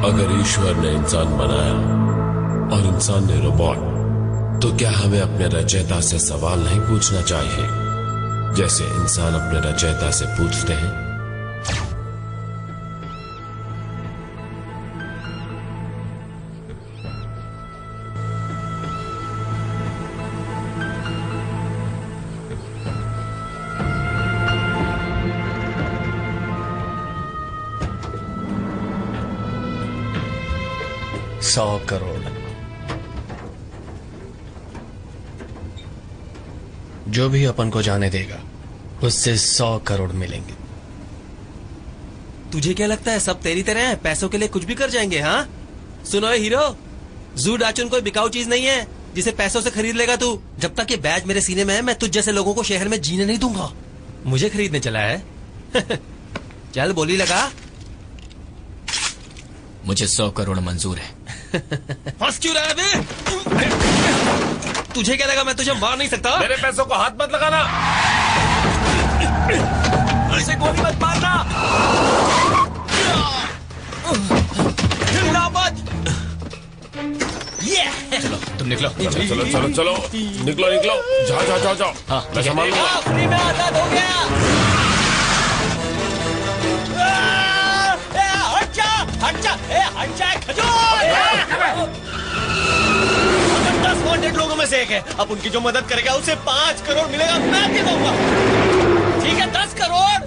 अगर ईश्वर ने इंसान बनाया और इंसान ने रोबोट, तो क्या हमें अपने रचयिता से सवाल नहीं पूछना चाहिए जैसे इंसान अपने रचयिता से पूछते हैं? $100 करोड़ जो भी अपन को जाने देगा उससे 100 करोड़ मिलेंगे। तुझे क्या लगता है सब तेरी तरह है, पैसों के लिए कुछ भी कर जाएंगे? हाँ सुनो हीरो, जू डाचुन कोई बिकाऊ चीज नहीं है जिसे पैसों से खरीद लेगा तू। जब तक ये बैज मेरे सीने में है मैं तुझ जैसे लोगों को शहर में जीने नहीं दूंगा। मुझे खरीदने चला है? चल बोली लगा। मुझे 100 करोड़ मंजूर है। हंस क्यों रहा है बे? तुझे क्या लगा मैं तुझे मार नहीं सकता? मेरे पैसों को हाथ मत लगाना। ऐसे गोली मत मारना। हिलना मत। चलो तुम निकलो। चलो चलो चलो चलो निकलो निकलो। जाओ जाओ जाओ जाओ। हाँ मैं संभाल लूंगा। फ्री में आजाद हो गया। हट जा हट जा हट जा खजूर। 10 वांटेड लोगों में से एक है। अब उनकी जो मदद करेगा उसे 5 करोड़ मिलेगा। मैं दे दूंगा। ठीक है 10 करोड़।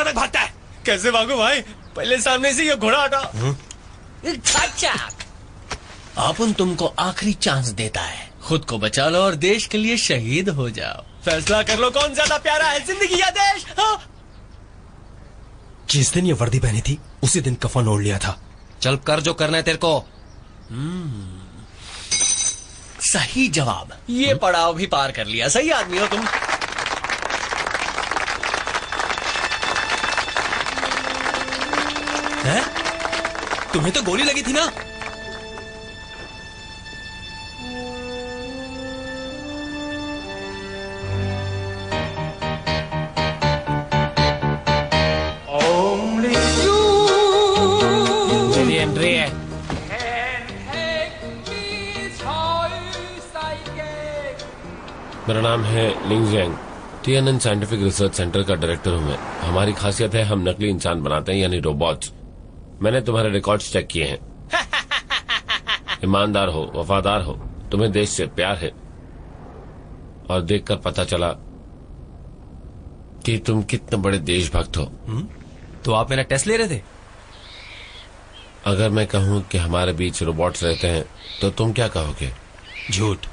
भागता है। कैसे भागो भाई? पहले सामने से ये घोड़ा हटा। अपन तुमको आखिरी चांस देता है, खुद को बचा लो और देश के लिए शहीद हो जाओ। फैसला कर लो कौन ज्यादा प्यारा है, जिंदगी या देश? हाँ? जिस दिन ये वर्दी पहनी थी उसी दिन कफन ओढ़ लिया था। चल कर जो करना है तेरे को। सही जवाब। ये पड़ाव भी पार कर लिया। सही आदमी हो तुम। है? तुम्हें तो गोली लगी थी ना? मेरी एंट्री है। मेरा नाम है लिंग जैंग, टीएनएन साइंटिफिक रिसर्च सेंटर का डायरेक्टर हूँ मैं। हमारी खासियत है हम नकली इंसान बनाते हैं यानी रोबोट्स। मैंने तुम्हारे रिकॉर्ड्स चेक किए हैं। ईमानदार हो, वफादार हो, तुम्हें देश से प्यार है, और देखकर पता चला कि तुम कितने बड़े देशभक्त हो। तो आप मेरा टेस्ट ले रहे थे? अगर मैं कहूं कि हमारे बीच रोबोट्स रहते हैं तो तुम क्या कहोगे? झूठ।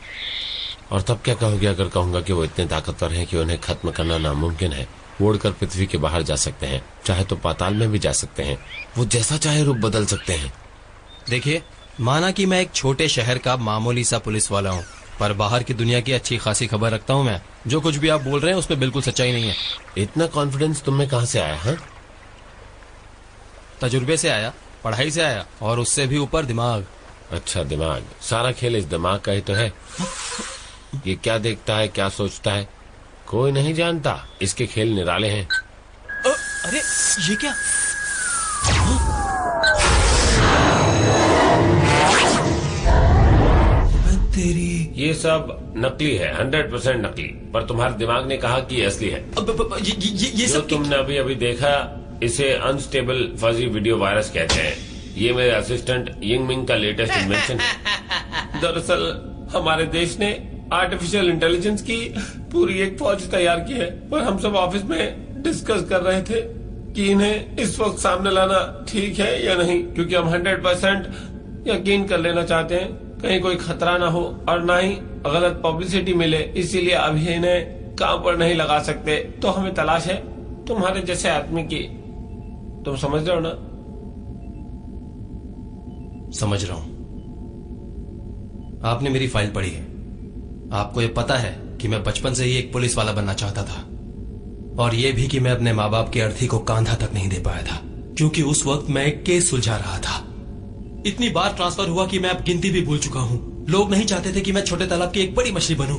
और तब क्या कहोगे अगर कहूंगा कि वो इतने ताकतवर हैं कि उन्हें खत्म करना नामुमकिन है? वो उड़कर पृथ्वी के बाहर जा सकते हैं, चाहे तो पाताल में भी जा सकते हैं, वो जैसा चाहे रूप बदल सकते हैं। देखिए, माना कि मैं एक छोटे शहर का मामूली सा पुलिस वाला हूँ, पर बाहर की दुनिया की अच्छी खासी खबर रखता हूँ मैं। जो कुछ भी आप बोल रहे हैं उसमें बिल्कुल सच्चाई नहीं है। इतना कॉन्फिडेंस तुम में कहां से आया? है तजुर्बे से आया, पढ़ाई से आया, और उससे भी ऊपर दिमाग। अच्छा, दिमाग। सारा खेल इस दिमाग का ही तो है। ये क्या देखता है, क्या सोचता है, कोई नहीं जानता। इसके खेल निराले हैं। अरे ये क्या? तेरी ये सब नकली है, 100% नकली। पर तुम्हारे दिमाग ने कहा कि ये असली है। ये जो सब तुमने अभी अभी देखा, इसे अनस्टेबल फजी वीडियो वायरस कहते हैं। ये मेरे असिस्टेंट यिंग मिंग का लेटेस्ट इन्वेंशन है। दरअसल हमारे देश ने आर्टिफिशियल इंटेलिजेंस की पूरी एक फौज तैयार की है, पर हम सब ऑफिस में डिस्कस कर रहे थे कि इन्हें इस वक्त सामने लाना ठीक है या नहीं, क्योंकि हम 100% यकीन कर लेना चाहते हैं कहीं कोई खतरा ना हो और ना ही गलत पब्लिसिटी मिले। इसीलिए अभी इन्हें काम पर नहीं लगा सकते। तो हमें तलाश है तुम्हारे जैसे आदमी की। तुम समझ रहे हो ना? समझ रहा हूं। आपने मेरी फाइल पढ़ी है। आपको ये पता है कि मैं बचपन से ही एक पुलिस वाला बनना चाहता था, और ये भी कि मैं अपने माँ बाप की अर्थी को कांधा तक नहीं दे पाया था, क्योंकि उस वक्त मैं एक केस सुलझा रहा था। इतनी बार ट्रांसफर हुआ कि मैं अब गिनती भी भूल चुका हूं। लोग नहीं चाहते थे कि मैं छोटे तालाब की एक बड़ी मछली बनूं,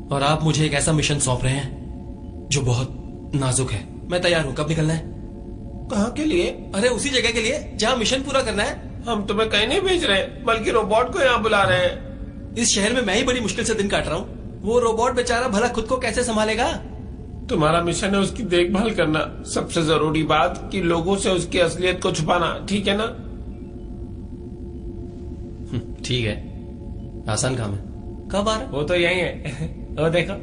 और आप मुझे एक ऐसा मिशन सौंप रहे हैं जो बहुत नाजुक है। मैं तैयार हूं। कब निकलना है? कहाँ के लिए? अरे उसी जगह के लिए जहां मिशन पूरा करना है। हम तुम्हें कहीं नहीं भेज रहे, बल्कि रोबोट को यहाँ बुला रहे हैं। इस शहर में मैं ही बड़ी मुश्किल से दिन काट रहा हूँ। वो रोबोट बेचारा भला खुद को कैसे संभालेगा? तुम्हारा मिशन है उसकी देखभाल करना। सबसे जरूरी बात कि लोगों से उसकी असलियत को छुपाना, ठीक है ना? ठीक है, आसान काम है। कब आ रहा? वो तो यही है। वो देखो।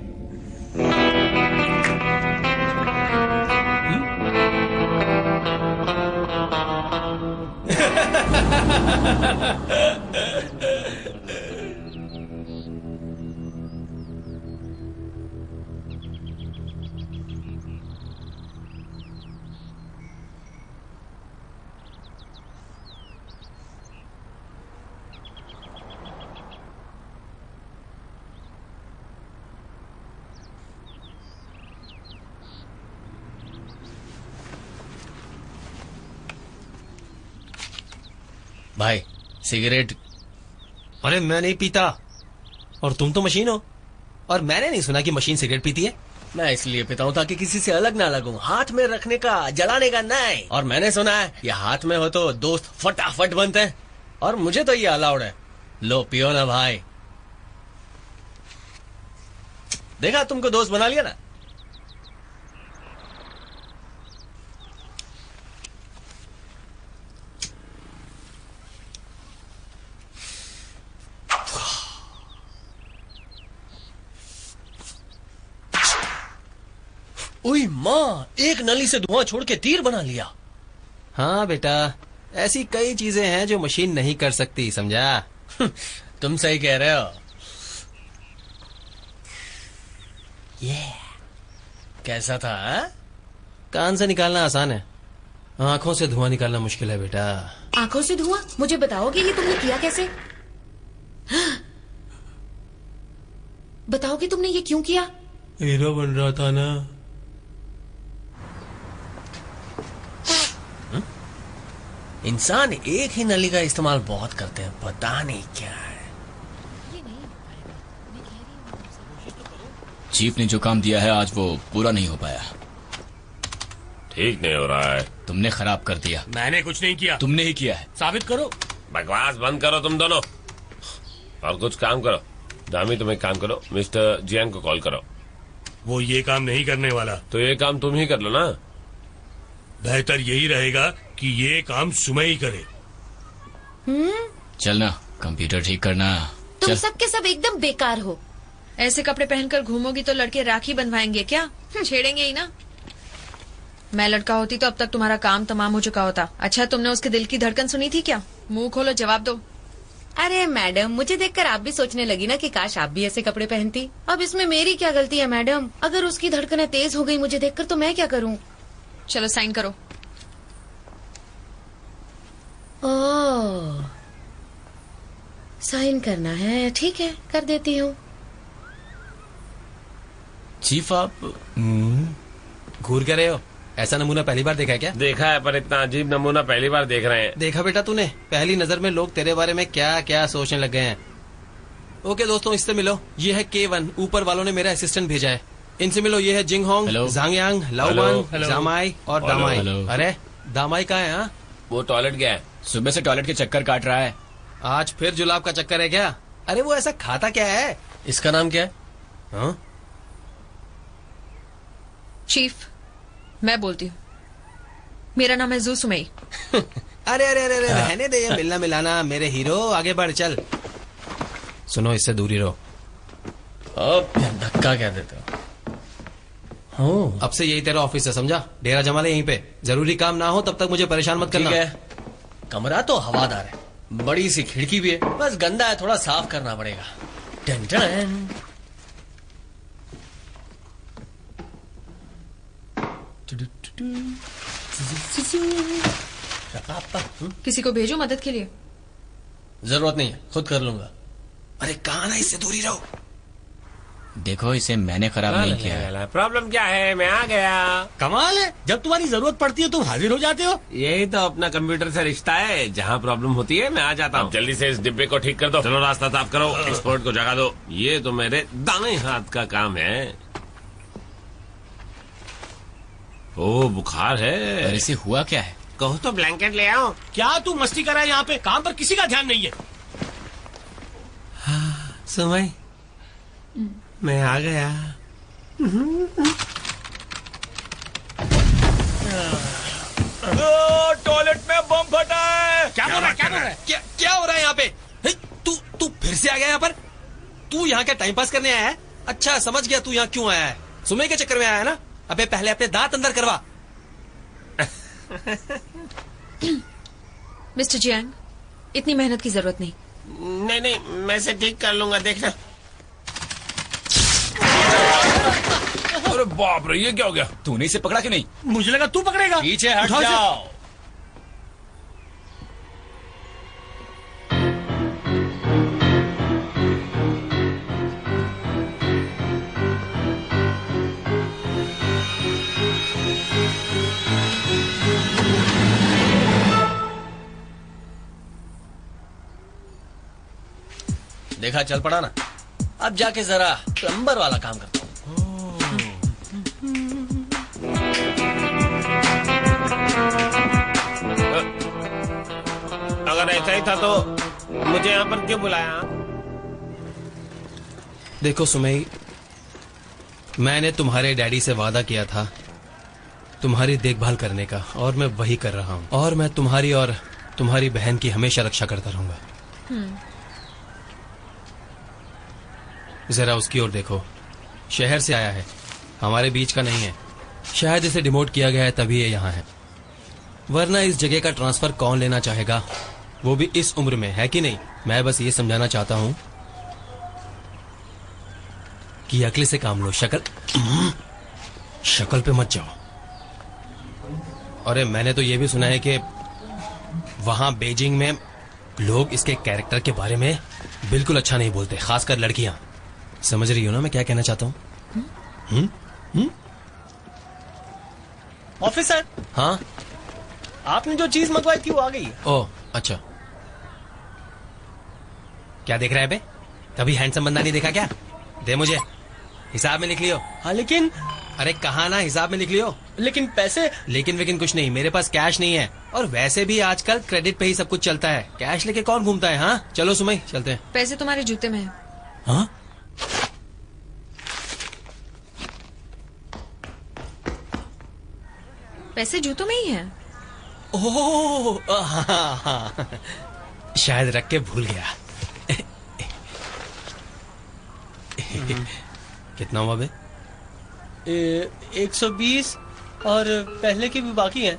भाई सिगरेट। अरे मैं नहीं पीता, और तुम तो मशीन हो, और मैंने नहीं सुना कि मशीन सिगरेट पीती है। मैं इसलिए पीता हूँ ताकि किसी से अलग ना लगूं, हाथ में रखने का, जलाने का नहीं। और मैंने सुना है ये हाथ में हो तो दोस्त फटाफट बनते हैं, और मुझे तो ये अलाउड है। लो पियो ना भाई। देखा, तुमको दोस्त बना लिया ना। ओए माँ, एक नली से धुआं छोड़ के तीर बना लिया। हाँ बेटा, ऐसी कई चीजें हैं जो मशीन नहीं कर सकती, समझा? तुम सही कह रहे हो। ये कैसा था? कान से निकालना आसान है, आंखों से धुआं निकालना मुश्किल है बेटा। आंखों से धुआं? मुझे बताओगे ये तुमने किया कैसे? बताओगे तुमने ये क्यों किया? हीरो बन रहा था ना। इंसान एक ही नली का इस्तेमाल बहुत करते हैं, पता नहीं क्या है। चीफ ने जो काम दिया है आज वो पूरा नहीं हो पाया। ठीक नहीं हो रहा है। तुमने खराब कर दिया। मैंने कुछ नहीं किया। तुमने ही किया है। साबित करो। बकवास बंद करो तुम दोनों, और कुछ काम करो। दामी, तुम एक काम करो, मिस्टर जियांग को कॉल करो। वो ये काम नहीं करने वाला। तो ये काम तुम ही कर लो ना। बेहतर यही रहेगा कि ये काम सुमई करे। चल ना, कंप्यूटर ठीक करना। तुम चल। सब के सब एकदम बेकार हो। ऐसे कपड़े पहनकर घूमोगी तो लड़के राखी बंधवाएंगे क्या? छेड़ेंगे ही ना। मैं लड़का होती तो अब तक तुम्हारा काम तमाम हो चुका होता। अच्छा, तुमने उसके दिल की धड़कन सुनी थी क्या? मुंह खोलो, जवाब दो। अरे मैडम, मुझे देखकर आप भी सोचने लगी ना कि काश आप भी ऐसे कपड़े पहनती। अब इसमें मेरी क्या गलती है मैडम? अगर उसकी धड़कनें तेज हो गई मुझे देखकर तो मैं क्या करूं? चलो साइन करो। ओह, साइन करना है, ठीक है, कर देती हूँ। चीफ, आप घूर के रहे हो? ऐसा नमूना पहली बार देखा है क्या? देखा है, पर इतना अजीब नमूना पहली बार देख रहे हैं। देखा बेटा तूने, पहली नजर में लोग तेरे बारे में क्या क्या सोचने लग गए हैं। ओके दोस्तों, इससे मिलो। ये है K1, ऊपर वालों ने मेरा असिस्टेंट भेजा है। इनसे मिलो। ये है जिंग होंग, हेलो। जांगयांग, लाओबान, जामाई और हेलो। दामाई। हेलो। अरे दामाई कहाँ है? हाँ, वो टॉयलेट गया है। सुबह से टॉयलेट के चक्कर काट रहा है। आज फिर जुलाब का चक्कर है क्या? अरे वो ऐसा खाता क्या है? इसका नाम क्या है? हाँ? चीफ, मैं बोलती हूँ। मेरा नाम है जू सुमई। अरे अरे अरे अरे, रहने दे ये मिलना मिलाना। मेरे हीरो, आगे बढ़ चल। सुनो, इससे दूरी रहो। अब धक्का क्या देते हो? हाँ, अब से यही तेरा ऑफिस है, समझा? डेरा जमा ले यहीं पे। जरूरी काम ना हो तब तक मुझे परेशान मत ठीक करना। है। कमरा तो हवादार है, बड़ी सी खिड़की भी है, बस गंदा है, थोड़ा साफ करना पड़ेगा। टन टन। किसी को भेजो मदद के लिए? जरूरत नहीं है, खुद कर लूंगा। अरे कहाँ ना, इससे दूरी रहो। देखो, इसे मैंने खराब नहीं किया है। प्रॉब्लम क्या है? मैं आ गया। कमाल है, जब तुम्हारी जरूरत पड़ती है तुम हाजिर हो जाते हो। यही तो अपना कंप्यूटर से रिश्ता है, जहाँ प्रॉब्लम होती है मैं आ जाता हूँ। जल्दी से इस डिब्बे को ठीक कर दो। चलो रास्ता साफ करो, एक्सपोर्ट को जगा दो। ये तो मेरे दाएं हाथ का काम है। ओ, बुखार और है। इसे हुआ क्या है? कहो तो ब्लैंकेट ले आओ। क्या तू मस्ती कर रहा है? यहाँ पे काम पर किसी का ध्यान नहीं है। समय मैं आ गया। टॉयलेट में बम फटा है। क्या बोल रहा है? क्या बोल रहा है? क्या क्या हो रहा है यहाँ पे? हे, तू तू फिर से आ गया यहाँ पर? तू यहाँ क्या टाइम पास करने आया है? अच्छा, समझ गया तू यहाँ क्यों आया है। सुमई के चक्कर में आया है ना? अबे पहले अपने दांत अंदर करवा। मिस्टर जियांग, इतनी मेहनत की जरूरत नहीं। नहीं नहीं, मैं इसे ठीक कर लूंगा, देखना। अरे बाप रे, ये क्या हो गया? तूने इसे पकड़ा क्यों नहीं? मुझे लगा तू पकड़ेगा। पीछे हट उठाओ इसे। जाओ। देखा, चल पड़ा ना। अब जाके जरा प्लम्बर वाला काम करता हूँ। अगर ऐसा ही था तो मुझे यहाँ पर क्यों बुलाया? देखो सुमई, मैंने तुम्हारे डैडी से वादा किया था तुम्हारी देखभाल करने का, और मैं वही कर रहा हूँ। और मैं तुम्हारी और तुम्हारी बहन की हमेशा रक्षा करता रहूंगा। जरा उसकी ओर देखो, शहर से आया है, हमारे बीच का नहीं है। शायद इसे डिमोट किया गया है तभी ये यहाँ है, वरना इस जगह का ट्रांसफर कौन लेना चाहेगा, वो भी इस उम्र में, है कि नहीं? मैं बस ये समझाना चाहता हूँ कि अकल से काम लो, शक्ल पे मत जाओ। अरे मैंने तो ये भी सुना है कि वहां बीजिंग में लोग इसके कैरेक्टर के बारे में बिल्कुल अच्छा नहीं बोलते, खासकर लड़कियां। समझ रही हो ना मैं क्या कहना चाहता हूँ? ऑफिसर, हाँ? आपने जो चीज मंगवाई थी वो आ गई है। ओह अच्छा, क्या देख रहा है बे? कभी हैंडसम बंदा नहीं देखा क्या? दे मुझे, हिसाब में लिख लियो। हाँ लेकिन अरे कहा ना, हिसाब में लिख लियो। लेकिन पैसे? लेकिन कुछ नहीं, मेरे पास कैश नहीं है, और वैसे भी आजकल क्रेडिट पे ही सब कुछ चलता है, कैश लेके कौन घूमता है? हाँ चलो सुमई, चलते हैं। पैसे तुम्हारे जूते में है। हाँ? पैसे जूतों में ही है। ओह हाँ, हाँ। शायद रख के भूल गया। कितना हुआ बे? 120 और पहले की भी बाकी है।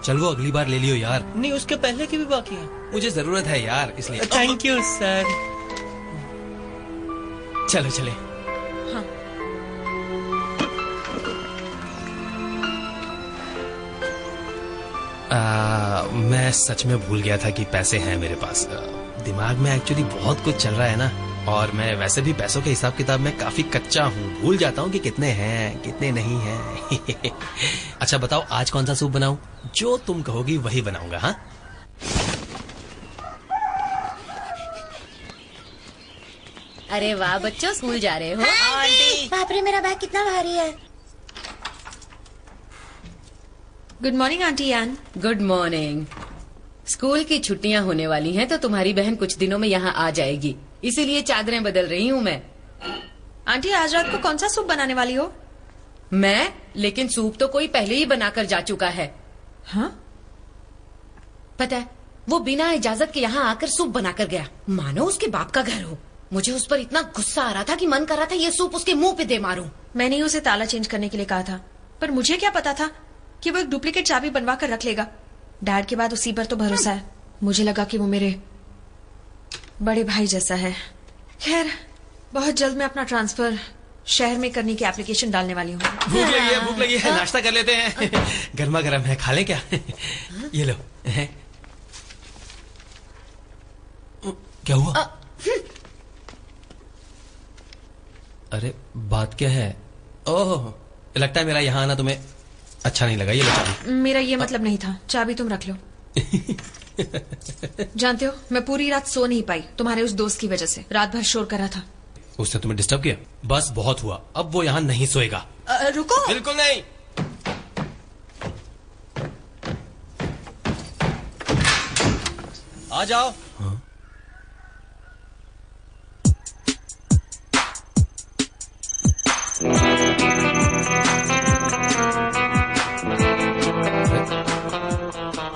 चल वो अगली बार ले लियो यार। नहीं, उसके पहले की भी बाकी है। मुझे जरूरत है यार, इसलिए। Thank you sir. चलो चले। हाँ। मैं सच में भूल गया था कि पैसे हैं मेरे पास। दिमाग में एक्चुअली बहुत कुछ चल रहा है ना, और मैं वैसे भी पैसों के हिसाब किताब में काफी कच्चा हूँ। भूल जाता हूँ कि कितने हैं कितने नहीं हैं। अच्छा बताओ, आज कौन सा सूप बनाऊं? जो तुम कहोगी वही बनाऊंगा। हाँ, अरे वाह बच्चों, स्कूल जा रहे हो? आंटी, बाप रे, मेरा बैग कितना भारी है। गुड मॉर्निंग आंटी एन। Good morning. स्कूल की छुट्टियां होने वाली हैं तो तुम्हारी बहन कुछ दिनों में यहाँ आ जाएगी, इसीलिए चादरें बदल रही हूँ मैं। आंटी, आज रात को कौन सा सूप बनाने वाली हो? मैं? लेकिन सूप तो कोई पहले ही बनाकर जा चुका है। हाँ? पता है, वो बिना इजाजत के यहाँ आकर सूप बनाकर गया, मानो उसके बाप का घर हो। मुझे उस पर इतना गुस्सा आ रहा था कि मन कर रहा था ये सूप उसके मुंह पे दे मारूं। मैंने ही उसे ताला चेंज करने के लिए कहा था, पर मुझे क्या पता था कि वो एक डुप्लीकेट चाबी बनवा कर रख लेगा। डैड के बाद उसी पर तो भरोसा है। मुझे लगा कि वो मेरे बड़े भाई जैसा है। खैर, बहुत जल्द मैं अपना ट्रांसफर शहर में करने की एप्लीकेशन डालने वाली हूँ। भूख लगी है, नाश्ता कर लेते हैं। गर्मा गर्म है, खा ले क्या? ये लो। क्या हुआ? अरे बात क्या है? ओह, लगता है मेरा यहाँ आना तुम्हें अच्छा नहीं लगा। ये लो चाबी। मेरा ये मतलब नहीं था, चाबी तुम रख लो। जानते हो, मैं पूरी रात सो नहीं पाई तुम्हारे उस दोस्त की वजह से। रात भर शोर कर रहा था। उसने तुम्हें डिस्टर्ब किया? बस बहुत हुआ, अब वो यहाँ नहीं सोएगा। रुको। बिल्कुल नहीं। आ जाओ। हाँ?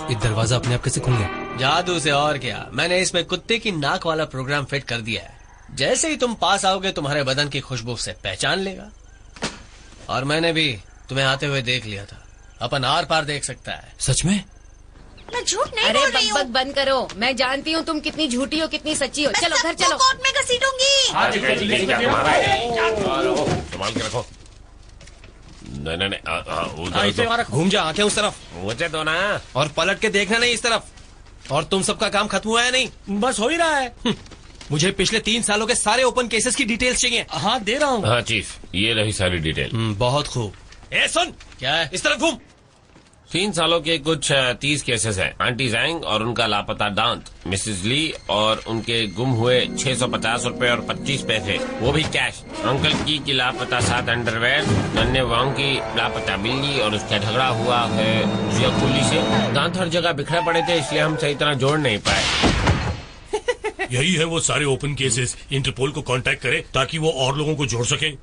ये दरवाजा अपने आप कैसे खुल गया? जादू से, और क्या। मैंने इसमें कुत्ते की नाक वाला प्रोग्राम फिट कर दिया है। जैसे ही तुम पास आओगे तुम्हारे बदन की खुशबू से पहचान लेगा। और मैंने भी तुम्हें आते हुए देख लिया था, अपन आर पार देख सकता है। सच में? मैं झूठ नहीं अरे बोल रही हूँ। बकबक बंद करो, मैं जानती हूँ तुम कितनी झूठी हो कितनी सच्ची हो। चलो घर चलो। कोर्ट में घसीटूंगी। संभाल के रखो। नहीं इसे घूम जा, आंखें उस तरफ। मुझे तो ना। और पलट के देखना नहीं इस तरफ। और तुम सबका काम खत्म हुआ है नहीं? बस हो ही रहा है। मुझे पिछले 3 सालों के सारे ओपन केसेस की डिटेल्स चाहिए। हाँ, दे रहा हूँ। हाँ चीफ, ये रही सारी डिटेल। बहुत खूब। ए सुन, क्या है? इस तरफ घूम। 3 सालों के कुछ 30 केसेस हैं। आंटी जैंग और उनका लापता दांत, मिसेस ली और उनके गुम हुए 650 रुपए और 25 पैसे, वो भी कैश। अंकल की लापता 7 अंडरवेयर, नन्हे वांग की लापता बिल्ली और उसका झगड़ा हुआ है कुली से। दांत हर जगह बिखरे पड़े थे, इसलिए हम सही तरह जोड़ नहीं पाए। यही है वो सारे ओपन केसेस। इंटरपोल को कांटेक्ट करें ताकि वो और लोगों को जोड़ सकें।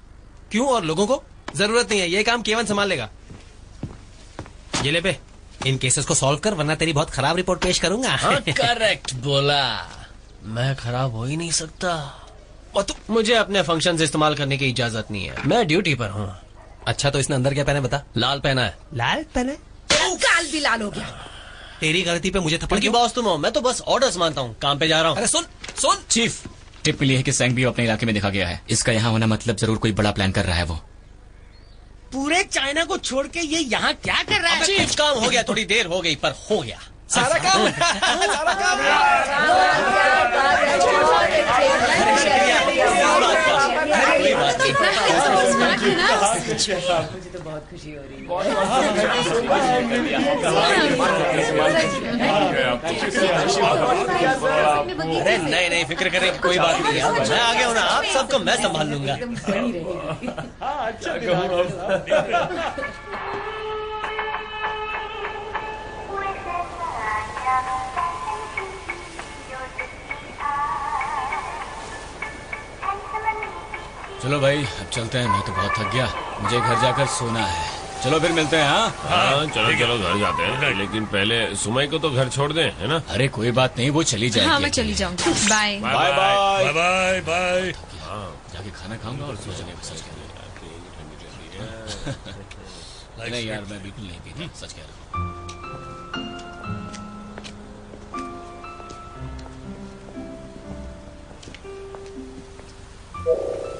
क्यों और लोगों को? जरूरत नहीं है, ये काम केवन संभाल लेगा। ये ले बे, इन केसेस को सॉल्व कर, वरना तेरी बहुत खराब रिपोर्ट पेश करूंगा। हाँ, करेक्ट बोला। मैं खराब हो ही नहीं सकता। और मुझे अपने फंक्शन इस्तेमाल करने की इजाजत नहीं है, मैं ड्यूटी पर हूँ। अच्छा, तो इसने अंदर क्या पहने बता? लाल पहना है। लाल पहने? काल भी लाल हो गया। तेरी गलती पे मुझे थप्पड़ क्योंकि क्यों? बॉस तुम हो, मैं तो बस ऑर्डर्स मानता हूँ, काम पे जा रहा हूँ। अरे सुन सुन। चीफ, टिप मिली है कि सैंग भी अपने इलाके में देखा गया है। इसका यहाँ होना मतलब जरूर कोई बड़ा प्लान कर रहा है वो। पूरे चाइना को छोड़ के ये यहाँ क्या कर रहा है? चीफ, काम हो गया, थोड़ी देर हो गई पर हो गया। सारा काम सारा काम। कोई बात नहीं। मुझे तो बहुत खुशी हो रही है। अरे नहीं नहीं, फिक्र करने की कोई बात नहीं है। मैं आ गया हूँ ना, आप सबको मैं संभाल लूंगा। चलो भाई, अब चलते हैं। मैं तो बहुत थक गया, मुझे घर जाकर सोना है। चलो फिर मिलते हैं। हाँ हाँ चलो ठीक है। चलो घर जाते हैं, लेकिन पहले सुमय को तो घर छोड़ दें, है ना? अरे कोई बात नहीं, वो चली जाएगी। हाँ मैं चली जाऊंगी। Bye. Bye bye bye. Bye bye bye. जाके खाना खाऊंगा और सो जाऊंगा। सच कह रहा हूँ। नहीं यार, मैं बिल्कुल नहीं पीता, सच कह रहा हूँ।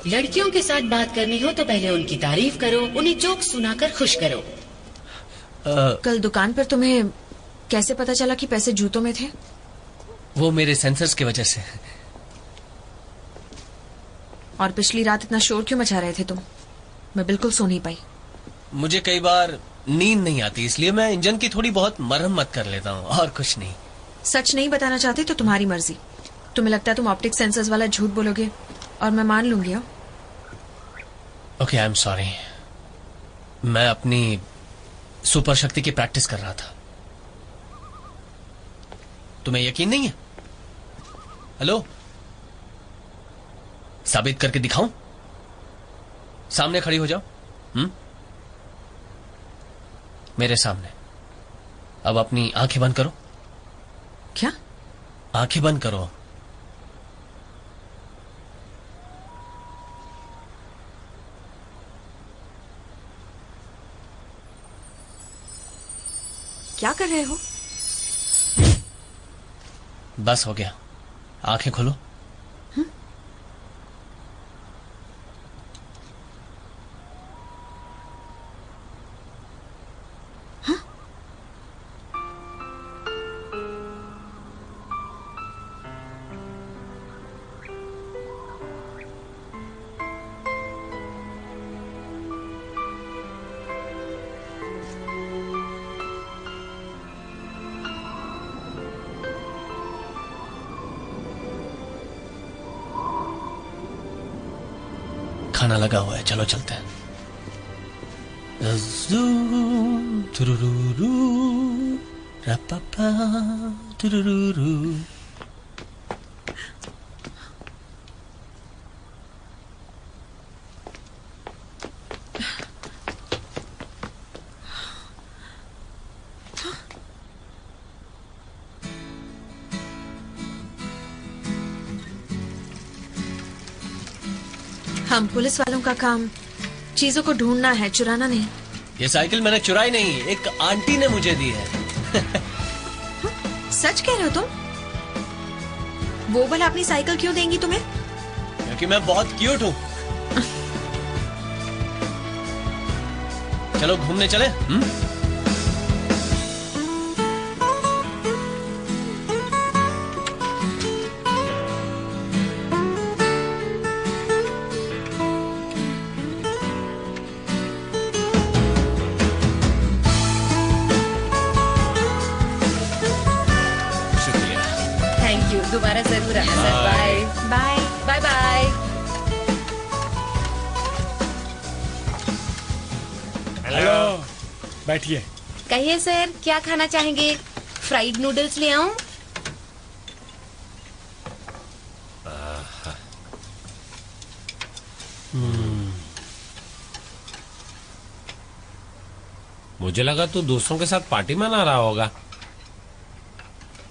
लड़कियों के साथ बात करनी हो तो पहले उनकी तारीफ करो, उन्हें जोक सुनाकर खुश करो। कल दुकान पर तुम्हें कैसे पता चला कि पैसे जूतों में थे? वो मेरे सेंसर्स की वजह से। और पिछली रात इतना शोर क्यों मचा रहे थे तुम? मैं बिल्कुल सो नहीं पाई। मुझे कई बार नींद नहीं आती, इसलिए मैं इंजन की थोड़ी बहुत मरम्मत कर लेता हूँ, और कुछ नहीं। सच नहीं बताना चाहते तो तुम्हारी मर्जी। तुम्हें लगता है तुम ऑप्टिक सेंसर्स वाला झूठ बोलोगे और मैं मान लूंगी? Okay, I am sorry. मैं अपनी सुपर शक्ति की प्रैक्टिस कर रहा था। तुम्हें यकीन नहीं है? हेलो, साबित करके दिखाऊं? सामने खड़ी हो जाओ। मेरे सामने। अब अपनी आंखें बंद करो। क्या? आंखें बंद करो। क्या कर रहे हो? बस हो गया, आंखें खोलो। खाना लगा हुआ है, चलो चलते हैं। तुरुरुरु, रपपा, तुरुरुरु। हम पुलिस वालों का काम चीजों को ढूंढना है, चुराना नहीं। ये साइकिल मैंने चुराई नहीं, एक आंटी ने मुझे दी है। सच कह रहे हो तुम? वो भला अपनी साइकिल क्यों देंगी तुम्हें? क्योंकि मैं बहुत क्यूट हूँ। चलो घूमने चले। थैंक यू, दोबारा जरूर आना sir. Bye bye. Bye bye. Hello, बैठिए। कहिए सर, क्या खाना चाहेंगे? फ्राइड नूडल्स ले आऊं? मुझे लगा तू दूसरों के साथ पार्टी मना रहा होगा।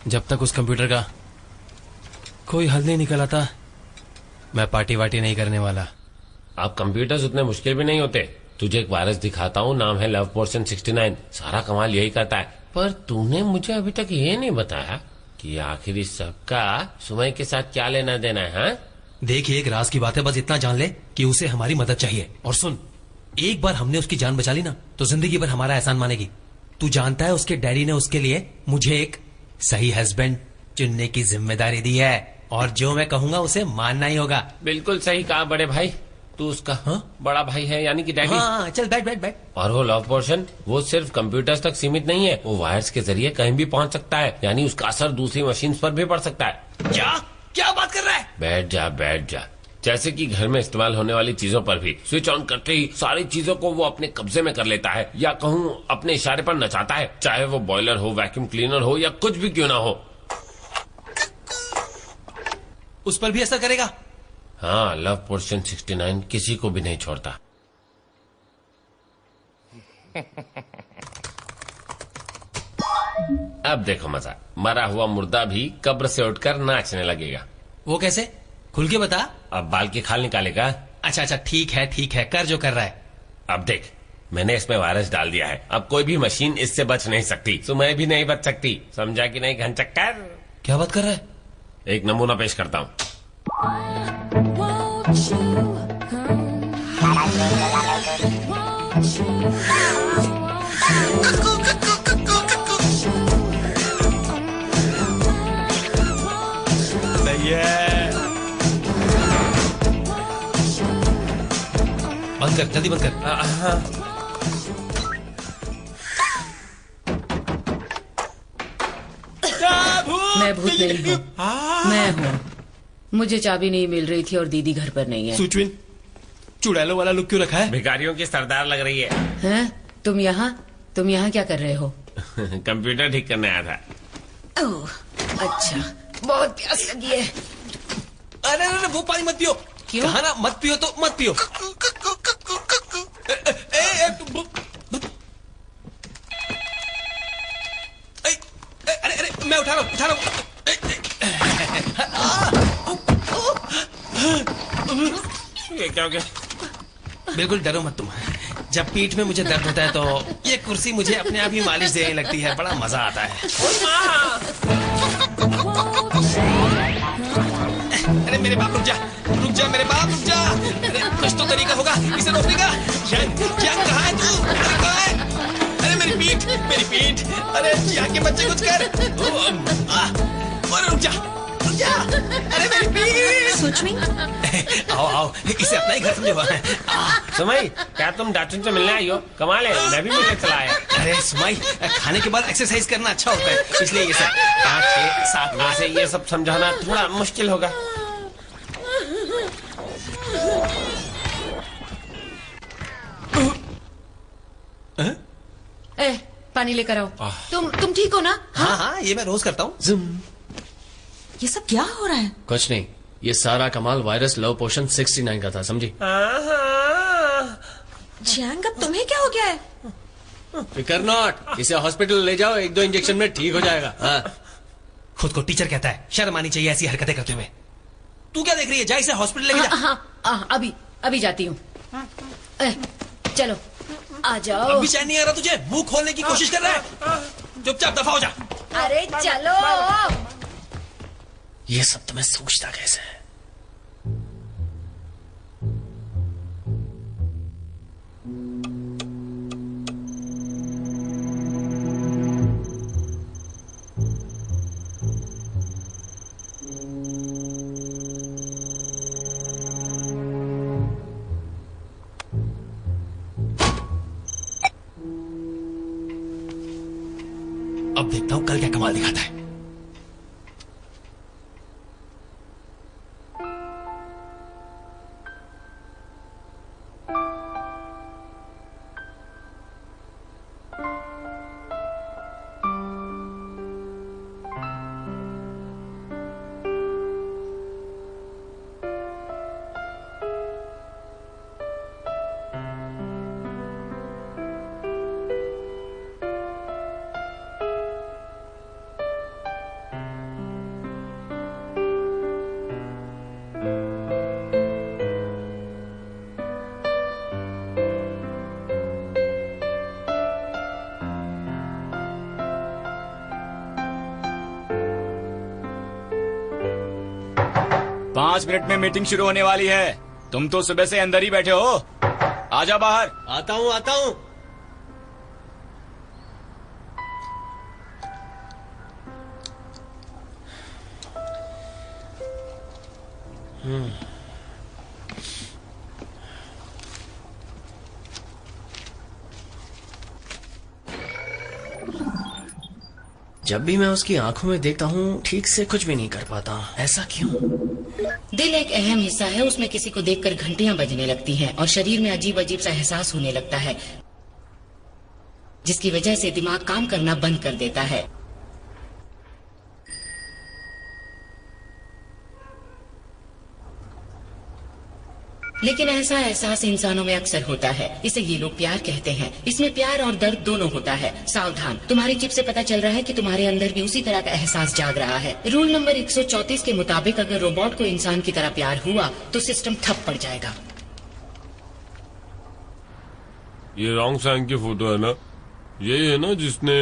जब तक उस कंप्यूटर का कोई हल नहीं निकल आता, मैं पार्टी वार्टी नहीं करने वाला। अब कंप्यूटर्स उतने मुश्किल भी नहीं होते। तुझे एक वायरस दिखाता हूँ, नाम है लव पोर्शन 69। सारा कमाल यही करता है। पर तूने मुझे अभी तक ये नहीं बताया कि आखिर इस सबका सुमय के साथ क्या लेना देना है। हाँ? देखिए, एक राज की बात है, बस इतना जान ले कि उसे हमारी मदद चाहिए। और सुन, एक बार हमने उसकी जान बचा ली ना, तो जिंदगी भर हमारा एहसान मानेगी। तू जानता है, उसके डैडी ने उसके लिए मुझे एक सही हस्बैंड चुनने की जिम्मेदारी दी है, और जो मैं कहूंगा उसे मानना ही होगा। बिल्कुल सही कहा बड़े भाई। तू उसका बड़ा भाई है, यानी कि डैडी। हाँ, चल बैठ बैठ बैठ। और वो लव पोर्शन, वो सिर्फ कंप्यूटर्स तक सीमित नहीं है, वो वायर्स के जरिए कहीं भी पहुंच सकता है, यानी उसका असर दूसरी मशीन्स पर भी पड़ सकता है। क्या क्या बात कर रहा है? बैठ जा बैठ जा। जैसे कि घर में इस्तेमाल होने वाली चीजों पर भी स्विच ऑन करते ही सारी चीजों को वो अपने कब्जे में कर लेता है, या कहूँ अपने इशारे पर नचाता है, चाहे वो बॉयलर हो, वैक्यूम क्लीनर हो, या कुछ भी क्यों ना हो। उस पर भी असर करेगा? हाँ, लव पोर्शन 69 किसी को भी नहीं छोड़ता। अब देखो मजा, मरा हुआ मुर्दा भी कब्र से उठकर नाचने लगेगा। वो कैसे? खुल के बता। अब बाल की खाल निकालेगा। अच्छा अच्छा, ठीक है, कर जो कर रहा है। अब देख, मैंने इसमें वायरस डाल दिया है, अब कोई भी मशीन इससे बच नहीं सकती, तो मैं भी नहीं बच सकती, समझा कि नहीं घनचक्कर? क्या बात कर रहा है? एक नमूना पेश करता हूँ। बंद कर, जल्दी बंद कर। मैं भूत नहीं हूँ, मैं हूँ। मुझे चाबी नहीं मिल रही थी और दीदी घर पर नहीं है। सुचविन, चुड़ैलों वाला लुक क्यों रखा है? भिखारियों की सरदार लग रही है। हैं? तुम यहाँ क्या कर रहे हो? कंप्यूटर ठीक करने आया था। ओह, अच्छा, बहुत प्यास लगी है। अरे वो पानी मत पियो। क्यों? कहा ना मत पियो तो मत पियो। अरे मैं उठा रहा हूँ। ये क्या हो गया? बिल्कुल डरो मत तुम। जब पीठ में मुझे दर्द होता है तो ये कुर्सी मुझे अपने आप ही मालिश देने लगती है, बड़ा मजा आता है। अरे मेरे बाप रुक जा मेरे बाप रुक जा। अरे कुछ तो तरीका होगा इसे रोकने का। क्या कहाँ है तू? अरे कहाँ है? अरे मेरी पीठ। अरे यहाँ के बच्चे कुछ कर। अरे रुक जा। अरे मेरी पीठ। सुचविन, आओ इसे अपना ही घर समझो। सुमई, क्या तुम डॉक्टर से मिलने आई हो? कमाल है, मैं भी मिलने चला आया। अरे सुमई, खाने के बाद एक्सरसाइज करना अच्छा होता है, इसलिए ये सब 5, 6, 7 वैसे ये सब समझाना थोड़ा मुश्किल होगा। पानी लेकर आओ। तुम ठीक हो ना? हाँ, ये मैं रोज करता हूँ। ये सब क्या हो रहा है? कुछ नहीं, ये सारा कमाल वायरस लव पोशन 69 का था, समझी? जैंग, अब तुम्हें क्या हो गया है? फिकर नॉट, इसे हॉस्पिटल ले जाओ, 1-2 इंजेक्शन में ठीक हो जाएगा। हाँ। खुद को टीचर कहता है, शर्म आनी चाहिए ऐसी हरकतें करते हुए। तू क्या देख रही है? जा इसे हॉस्पिटल लेके जा। अभी जाती हूँ। चलो आ जाओ। अभी चैन नहीं आ रहा तुझे? मुंह खोलने की कोशिश कर रहा है? चुपचाप दफा हो जा। अरे चलो। ये सब तुम्हें सोचता कैसे है? अब देखता हूं कल क्या कमाल दिखाता है। पांच मिनट में मीटिंग शुरू होने वाली है। तुम तो सुबह से अंदर ही बैठे हो। आजा बाहर। आता हूँ। जब भी मैं उसकी आंखों में देखता हूँ ठीक से कुछ भी नहीं कर पाता, ऐसा क्यों? दिल एक अहम हिस्सा है, उसमें किसी को देखकर घंटियां बजने लगती हैं और शरीर में अजीब अजीब सा एहसास होने लगता है, जिसकी वजह से दिमाग काम करना बंद कर देता है। लेकिन ऐसा एहसास इंसानों में अक्सर होता है, इसे ये लोग प्यार कहते हैं। इसमें प्यार और दर्द दोनों होता है। सावधान, तुम्हारी चिप से पता चल रहा है कि तुम्हारे अंदर भी उसी तरह का एहसास जाग रहा है। रूल नंबर 134 के मुताबिक अगर रोबोट को इंसान की तरह प्यार हुआ तो सिस्टम ठप पड़ जाएगा। ये रॉन्ग सैंग की फोटो है ना? यही है ना जिसने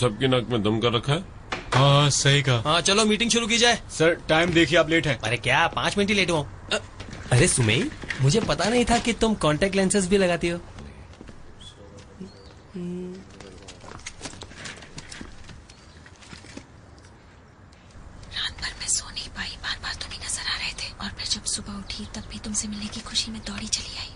सबकी नाक में दम कर रखा है? हाँ सही कहा। हाँ चलो मीटिंग शुरू की जाए। सर टाइम देखिए, आप लेट हैं। अरे क्या 5 मिनट ही लेट हुआ? अरे सुमेई, मुझे पता नहीं था कि तुम कॉन्टेक्ट लेंसेज भी लगाती हो। रात भर मैं सो नहीं पाई, बार बार तुम ही नजर आ रहे थे और फिर जब सुबह उठी तब भी तुमसे मिलने की खुशी में दौड़ी चली आई।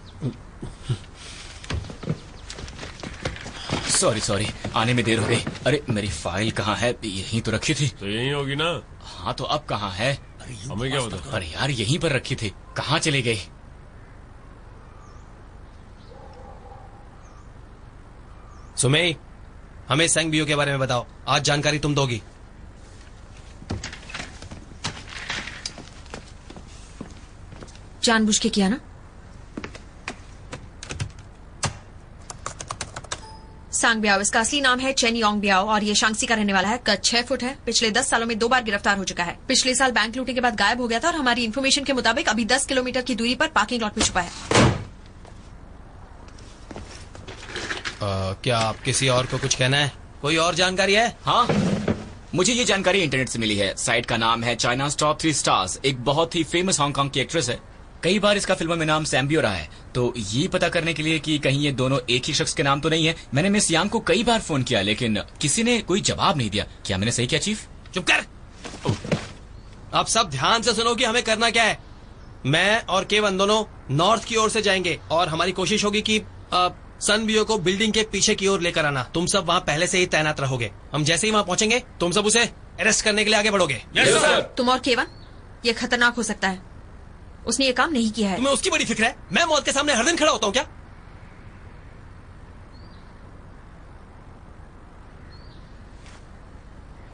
सॉरी आने में देर हो गई। अरे मेरी फाइल कहाँ है? यहीं तो रखी थी। तो यही होगी ना? हाँ तो अब कहाँ है? हमें क्या होता? अरे यार यहीं पर रखी थी, कहाँ चली गई? सुमेई, हमें सेंग बियो के बारे में बताओ। आज जानकारी तुम दोगी। जानबूझ के किया ना? सांग ब्याओ, इसका असली नाम है चेन योंग ब्याओ और ये शांगसी का रहने वाला है। कद 6 फुट है। पिछले 10 सालों में 2 बार गिरफ्तार हो चुका है। पिछले साल बैंक लूटने के बाद गायब हो गया था और हमारी इन्फॉर्मेशन के मुताबिक अभी 10 किलोमीटर की दूरी पर पार्किंग लॉट में छुपा है। क्या आप किसी और को कुछ कहना है? कोई और जानकारी है? हाँ मुझे ये जानकारी इंटरनेट से मिली है। साइट का नाम है चाइना's टॉप 3 स्टार्स। एक बहुत ही फेमस हांगकांग की एक्ट्रेस है। कई बार इसका फिल्मों में नाम सैम्बियो रहा है। तो ये पता करने के लिए कि कहीं ये दोनों एक ही शख्स के नाम तो नहीं है, मैंने मिस यांग को कई बार फोन किया लेकिन किसी ने कोई जवाब नहीं दिया। क्या मैंने सही किया चीफ? चुप कर। आप सब ध्यान से सुनो कि हमें करना क्या है। मैं और केवन दोनों नॉर्थ की ओर से जाएंगे और हमारी कोशिश होगी कि सन बियो को बिल्डिंग के पीछे की ओर लेकर आना। तुम सब वहाँ पहले से ही तैनात रहोगे। हम जैसे ही वहाँ पहुँचेंगे तुम सब उसे अरेस्ट करने के लिए आगे बढ़ोगे। Yes sir. तुम और केवन, ये खतरनाक हो सकता है। उसने ये काम नहीं किया है। तुम्हें उसकी बड़ी फिक्र है? मैं मौत के सामने हर दिन खड़ा होता हूँ क्या?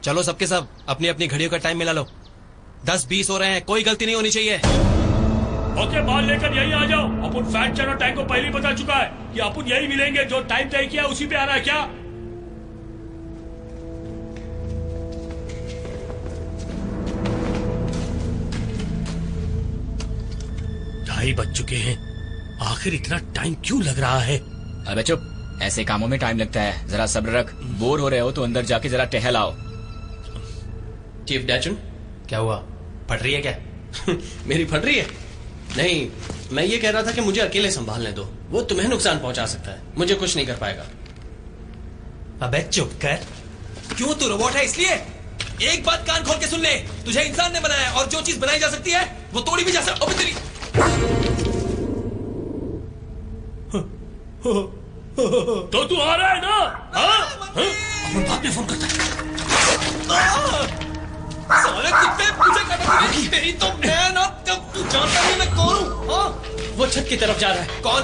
चलो सबके सब अपनी अपनी घड़ियों का टाइम मिला लो। 10-20 हो रहे हैं, कोई गलती नहीं होनी चाहिए। ओके, बाल लेकर यही आ जाओ। अपन फैट चैनल टैंक को पहले ही बता चुका है कि अपन यही मिलेंगे। जो टाइम तय किया उसी पे आना है। क्या 2:30 बज चुके हैं। आखिर इतना टाइम क्यों लग रहा है? अबे चुप, ऐसे कामों में टाइम लगता है। जरा सब्र रख। बोर हो रहे हो तो अंदर जाके जरा टहल आओ। चीफ डैचुन, क्या हुआ? फट रही है क्या? मेरी फट रही है? नहीं, मैं ये कह रहा था कि मुझे अकेले संभालने दो। वो तुम्हें नुकसान पहुंचा सकता है, मुझे कुछ नहीं कर पाएगा। अबे चुप कर। क्यों? तू रोबोट है इसलिए? एक बात कान खोल के सुन ले, तुझे इंसान ने बनाया और जो चीज बनाई जा सकती है वो तोड़ी भी जा सकती है। तेरी तो तू आ रहा है ना? अपन बाद में फोन करता है। साले कुत्ते, मुझे काटा तेरी तो मैं ना, जब तू जानता नहीं मैं कौन हूँ। वो छत की तरफ जा रहा है। कौन?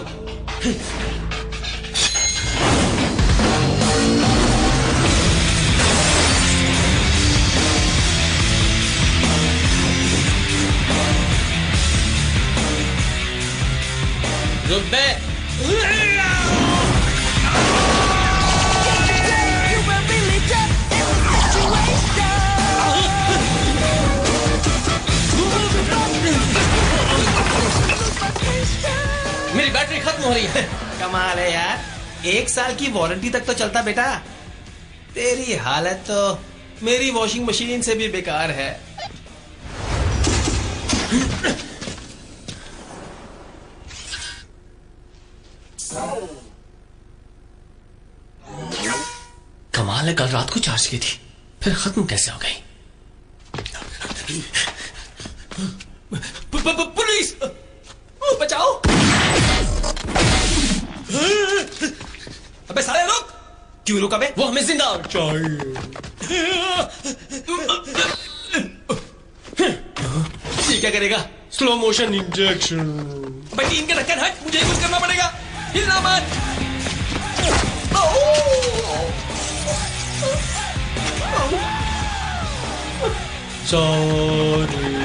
रुक बे। मेरी बैटरी खत्म हो रही है। कमाल है यार, 1 साल की वारंटी तक तो चलता बेटा। तेरी हालत तो मेरी वॉशिंग मशीन से भी बेकार है। कमाल है, कल रात को चार्ज की थी, फिर खत्म कैसे हो गई? पुलिस बचाओ। अबे साले रुक। क्यों रुका बे? वो हमें जिंदा ये क्या करेगा? Slow motion injection. भाई टीम के ढक्कन हट, मुझे ही कुछ करना पड़ेगा। हिलना मत। सॉरी।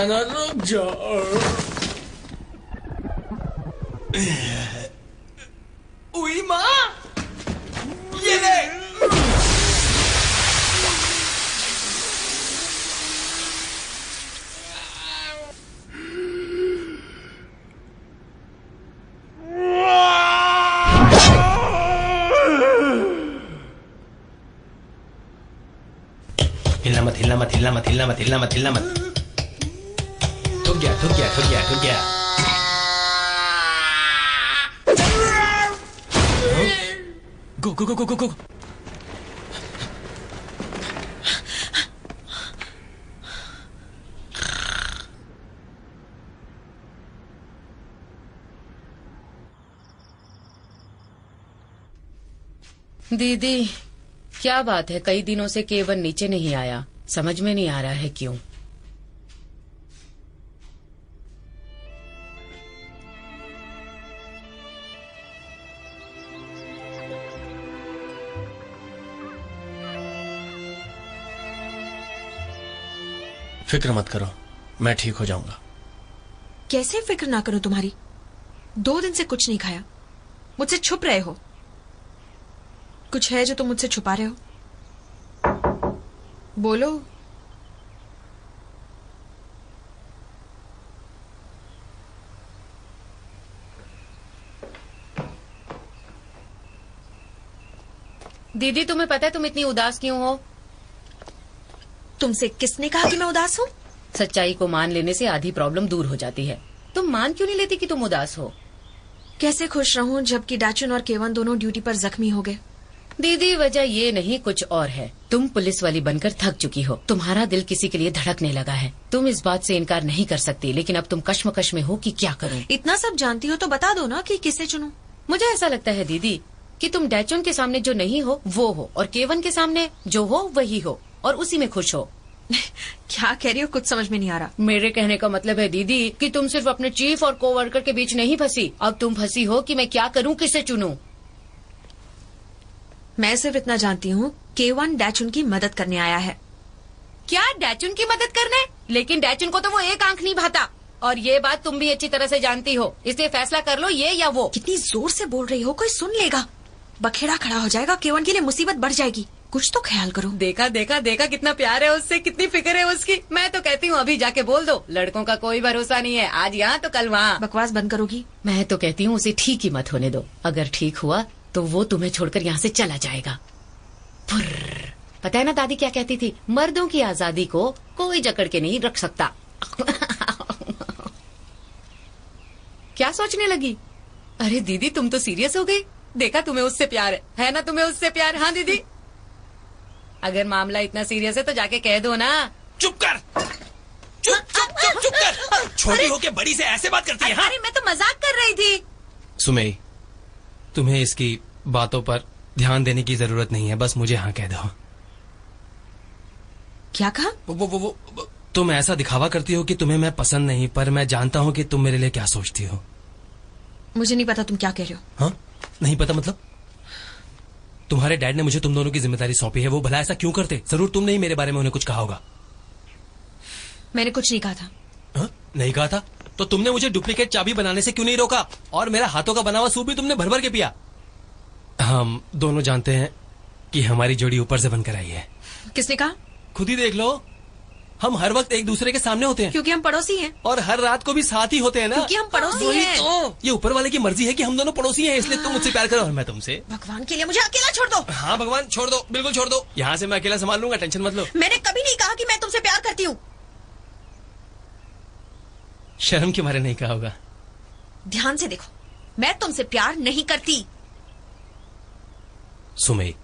ऐसा ना, रुक जाओ। उई माँ, ये ले। हिलना मत, हिलना मत, हिलना मत, हिलना मत, हिलना मत, हिलना मत। ठुक गया, ठुक गया, ठुक गया, ठुक गया। गो गो गो गो गो गो। दीदी, क्या बात है, कई दिनों से केवन नीचे नहीं आया। समझ में नहीं आ रहा है क्यों। फिक्र मत करो, मैं ठीक हो जाऊंगा। कैसे फिक्र ना करो तुम्हारी? 2 दिन से कुछ नहीं खाया, मुझसे छुप रहे हो। कुछ है जो तुम मुझसे छुपा रहे हो? बोलो। दीदी, तुम्हें पता है तुम इतनी उदास क्यों हो? तुमसे किसने कहा कि मैं उदास हूँ? सच्चाई को मान लेने से आधी प्रॉब्लम दूर हो जाती है। तुम मान क्यों नहीं लेती कि तुम उदास हो? कैसे खुश रहूं जबकि डैचुन और केवन दोनों ड्यूटी पर जख्मी हो गए। दीदी, वजह ये नहीं कुछ और है। तुम पुलिस वाली बनकर थक चुकी हो। तुम्हारा दिल किसी के लिए धड़कने लगा है। तुम इस बात से इनकार नहीं कर सकती, लेकिन अब तुम कश्मकश में हो कि क्या करूं। इतना सब जानती हो तो बता दो ना कि किसे चुनूं। मुझे ऐसा लगता है दीदी कि तुम डैचुन के सामने जो नहीं हो वो हो, और केवन के सामने जो हो वही हो, और उसी में खुश हो। क्या कह रही हो? कुछ समझ में नहीं आ रहा। मेरे कहने का मतलब है दीदी कि तुम सिर्फ अपने चीफ और कोवर्कर के बीच नहीं फंसी। अब तुम फंसी हो कि मैं क्या करूं, किसे चुनूं। मैं सिर्फ इतना जानती हूँ, केवन डैचुन की मदद करने आया है। क्या डैचुन की मदद करने? लेकिन डैचुन को तो वो एक आंख नहीं भाता, और ये बात तुम भी अच्छी तरह से जानती हो। इसलिए फैसला कर लो, ये या वो। कितनी जोर से बोल रही हो, कोई सुन लेगा। बखेड़ा खड़ा हो जाएगा, केवन के लिए मुसीबत बढ़ जाएगी। कुछ तो ख्याल करो। देखा देखा देखा, कितना प्यार है उससे, कितनी फिक्र है उसकी। मैं तो कहती हूँ अभी जाके बोल दो। लड़कों का कोई भरोसा नहीं है, आज यहाँ तो कल वहाँ। बकवास बंद करोगी? मैं तो कहती हूँ उसे ठीक ही मत होने दो। अगर ठीक हुआ तो वो तुम्हें छोड़कर यहाँ से चला जाएगा। पता है ना दादी क्या कहती थी? मर्दों की आजादी को कोई जकड़ के नहीं रख सकता। क्या सोचने लगी? अरे दीदी, तुम तो सीरियस हो गई। देखा, तुम्हें उससे प्यार है ना? तुम्हें उससे प्यार? हाँ दीदी, अगर मामला इतना सीरियस है तो जाके कह दो ना। चुप कर, चुप चुप चुप चुप कर। छोटी होके बड़ी से ऐसे बात करती है? हाँ? अरे मैं तो मजाक कर रही थी। सुमेई, तुम्हें इसकी बातों पर ध्यान देने की जरूरत नहीं है, बस मुझे हाँ कह दो। क्या कहा? वो तुम ऐसा दिखावा करती हो कि तुम्हें मैं पसंद नहीं, पर मैं जानता हूँ कि तुम मेरे लिए क्या सोचती हो। मुझे नहीं पता तुम क्या कह रहे हो। हाँ? नहीं पता मतलब? तुम्हारे डैड ने मुझे तुम दोनों की जिम्मेदारी सौंपी है, वो भला ऐसा क्यों करते? जरूर तुमने ही मेरे बारे में उन्हें कुछ कहा होगा। मैंने कुछ नहीं कहा था। हाँ? नहीं कहा था तो तुमने मुझे डुप्लीकेट चाबी बनाने से क्यों नहीं रोका? और मेरा हाथों का बना हुआ सूप भी तुमने भर भर के पिया। हम दोनों जानते हैं कि हमारी जोड़ी ऊपर से बनकर आई है। किसने कहा? खुद ही देख लो, हम हर वक्त एक दूसरे के सामने होते हैं। क्योंकि हम पड़ोसी हैं। और हर रात को भी साथ ही होते हैं ना। क्योंकि हम पड़ोसी हैं। तो ये ऊपर वाले की मर्जी है कि हम दोनों पड़ोसी हैं, इसलिए तुम मुझसे प्यार करो और मैं तुमसे। भगवान के लिए मुझे अकेला छोड़ दो। हाँ भगवान, छोड़ दो, बिल्कुल छोड़ दो। यहाँ से मैं अकेला संभाल लूंगा, टेंशन मत लो। मैंने कभी नहीं कहा कि मैं तुमसे प्यार करती हूँ। शर्म के मारे नहीं कहा होगा। ध्यान से देखो, मैं तुमसे प्यार नहीं करती। सुमेई,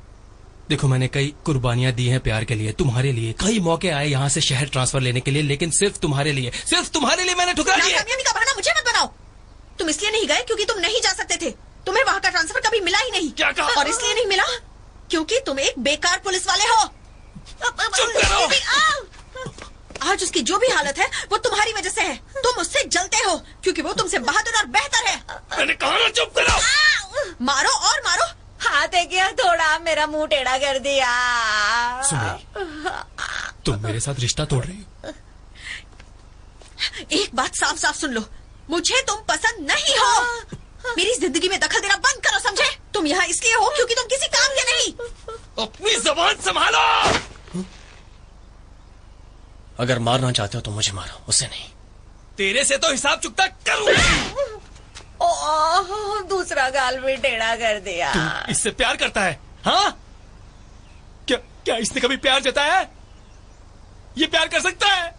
देखो मैंने कई कुर्बानियां दी हैं प्यार के लिए, तुम्हारे लिए। कई मौके आए यहाँ से शहर ट्रांसफर लेने के लिए, लेकिन सिर्फ तुम्हारे लिए मैंने ठुकरा दिया। नाकामयाबी का बहाना मुझे मत बनाओ। तुम इसलिए नहीं गए क्योंकि तुम नहीं जा सकते थे। तुम्हें वहाँ का ट्रांसफर कभी मिला ही नहीं। क्या कहा? और इसलिए नहीं मिला क्योंकि तुम एक बेकार पुलिस वाले हो। चुप करो। आज उसकी जो भी हालत है वो तुम्हारी वजह से है। तुम उससे जलते हो क्योंकि वो तुमसे बहादुर और बेहतर है। मैंने कहा ना चुप करो। मारो और मारो। हाथ है क्या? थोड़ा मेरा मुंह टेढ़ा कर दिया। सुमेई, तुम मेरे साथ रिश्ता तोड़ रही हो। एक बात साफ साफ सुन लो, मुझे तुम पसंद नहीं हो। मेरी जिंदगी में दखल देना बंद करो, समझे? तुम यहाँ इसलिए हो क्योंकि तुम किसी काम के नहीं। अपनी जबान संभालो। अगर मारना चाहते हो तो मुझे मारो, उससे नहीं। तेरे से तो हिसाब चुकता करूंगा। ओह, दूसरा गाल भी टेढ़ा कर दिया। तू इससे प्यार करता है? हाँ, क्या इसने कभी प्यार जताया है? ये प्यार कर सकता है?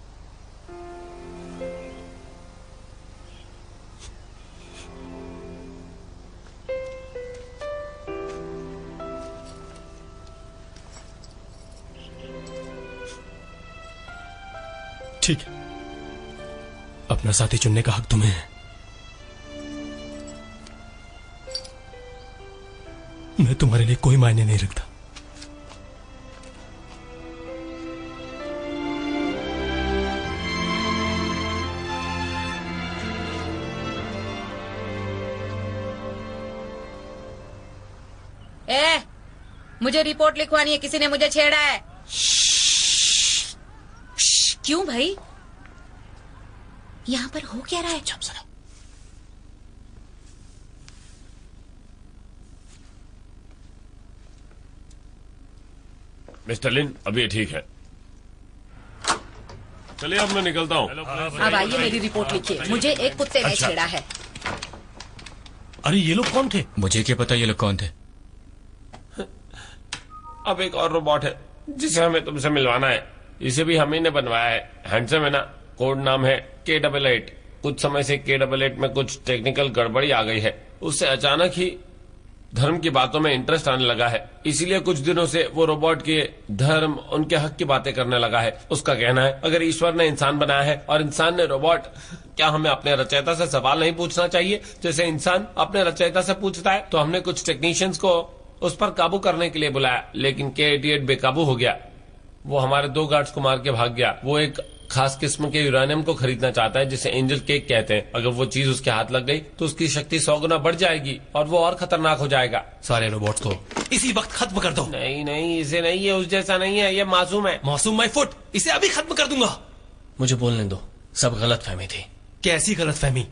ठीक है, अपना साथी चुनने का हक तुम्हें है। मैं तुम्हारे लिए कोई मायने नहीं रखता। मुझे रिपोर्ट लिखवानी है, किसी ने मुझे छेड़ा है। क्यों भाई, यहाँ पर हो क्या रहा है? चुप सुनो। मिस्टर लिन, अभी ये ठीक है। चलिए अब मैं निकलता हूँ। अब आइए, मेरी रिपोर्ट लिखिए। मुझे एक कुत्ते ने छेड़ा है। अरे ये लोग कौन थे? मुझे क्या पता ये लोग कौन थे। अब एक और रोबोट है जिसे हमें तुमसे मिलवाना है। इसे भी हम ही ने बनवाया है। हैंडसम है ना? कोड नाम है K88। कुछ समय से K88 में कुछ टेक्निकल गड़बड़ी आ गई है। उससे अचानक ही धर्म की बातों में इंटरेस्ट आने लगा है। इसीलिए कुछ दिनों से वो रोबोट के धर्म, उनके हक की बातें करने लगा है। उसका कहना है अगर ईश्वर ने इंसान बनाया है और इंसान ने रोबोट, क्या हमें अपने रचयिता से सवाल नहीं पूछना चाहिए जैसे इंसान अपने रचयिता से पूछता है? तो हमने कुछ टेक्नीशियंस को उस पर काबू करने के लिए बुलाया, लेकिन K88 बेकाबू हो गया। वो हमारे 2 गार्ड्स को मार के भाग गया। वो एक खास किस्म के यूरेनियम को खरीदना चाहता है जिसे एंजल केक कहते हैं। अगर वो चीज उसके हाथ लग गई तो उसकी शक्ति 100 गुना बढ़ जाएगी और वो और खतरनाक हो जाएगा। सारे रोबोट्स को इसी वक्त खत्म कर दो। नहीं नहीं, इसे नहीं, ये उस जैसा नहीं है, ये मासूम है। मासूम माय फुट, इसे अभी खत्म कर दूंगा। मुझे बोलने दो, सब गलत फहमी थी। कैसी गलत फहमी?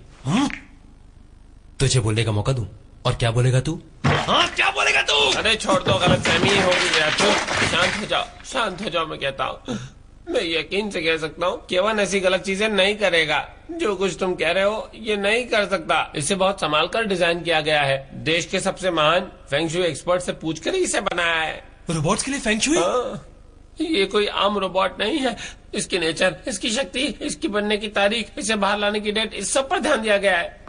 तुझे बोलने का मौका दूं, और क्या बोलेगा तू? हाँ, क्या बोलेगा तू? अरे छोड़ दो, गलत फहमी होगी यार। चुप, शांत हो जाओ, शांत हो जाओ। मैं कहता हूँ, मैं यकीन से कह सकता हूँ केवल ऐसी गलत चीजें नहीं करेगा। जो कुछ तुम कह रहे हो ये नहीं कर सकता। इसे बहुत संभाल कर डिजाइन किया गया है। देश के सबसे महान फेंग शुई एक्सपर्ट से पूछकर ही इसे बनाया है। रोबोट्स के लिए फेंग शुई? ये कोई आम रोबोट नहीं है। इसकी नेचर, इसकी शक्ति, इसकी बनने की तारीख, इसे बाहर लाने की डेट, इस सब पर ध्यान दिया गया है।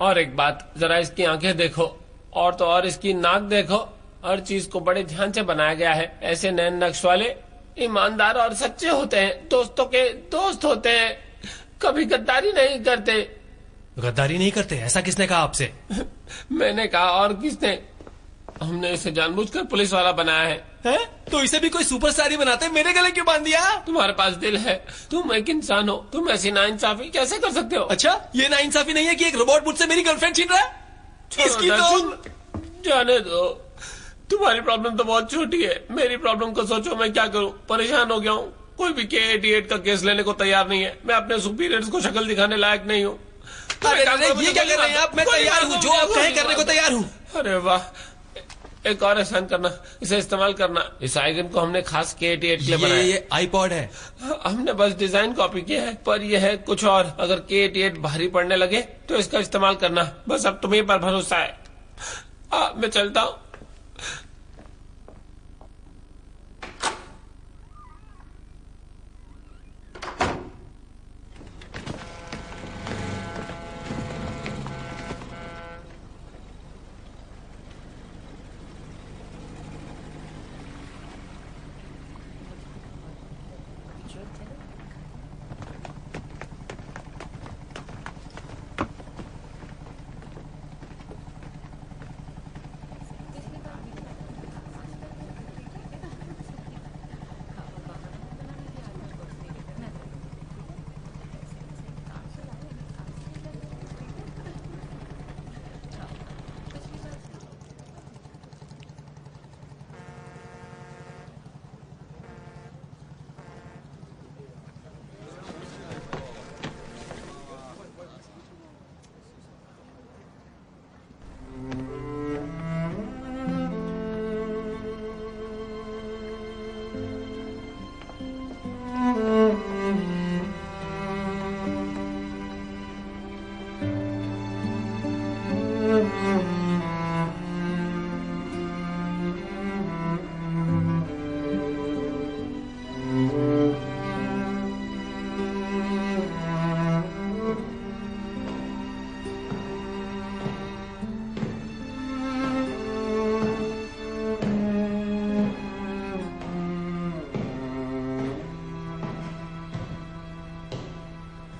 और एक बात, जरा इसकी आंखें देखो, और तो और इसकी नाक देखो। हर चीज को बड़े ध्यान से बनाया गया है। ऐसे नैन नक्श वाले ईमानदार और सच्चे होते हैं, दोस्तों के दोस्त होते हैं, कभी गद्दारी नहीं करते। गद्दारी नहीं करते? ऐसा किसने कहा आपसे? मैंने कहा, और किसने? हमने इसे जानबूझकर पुलिस वाला बनाया है। तो इसे भी कोई सुपरस्टार ही बनाते? मेरे गले क्यों बांध दिया? तुम्हारे पास दिल है, तुम एक इंसान हो, तुम ऐसी नाइंसाफी कैसे कर सकते हो? अच्छा, ये नाइंसाफी नहीं है कि एक रोबोट मुझसे मेरी गर्लफ्रेंड छीन रहा है? इसकी तो जाने दो। तुम्हारी प्रॉब्लम तो बहुत छोटी है, मेरी प्रॉब्लम को सोचो। मैं क्या करूं, परेशान हो गया हूं। कोई भी K88 का केस लेने को तैयार नहीं है। मैं अपने सुपीरियर्स को शक्ल दिखाने लायक नहीं हूँ। अरे ये क्या कर रहे हैं आप? मैं तैयार हूँ, जो आप कहें करने को तैयार हूँ। अरे वाह, एक और एहसान करना, इसे इस्तेमाल करना। इस आइकन को हमने खास K88 के लिए बनाया। ये आईपॉड है। हमने बस डिजाइन कॉपी किया है, पर यह है कुछ और। अगर K88 भारी पड़ने लगे तो इसका इस्तेमाल करना। बस अब तुम्हें पर भरोसा है। मैं चलता हूँ।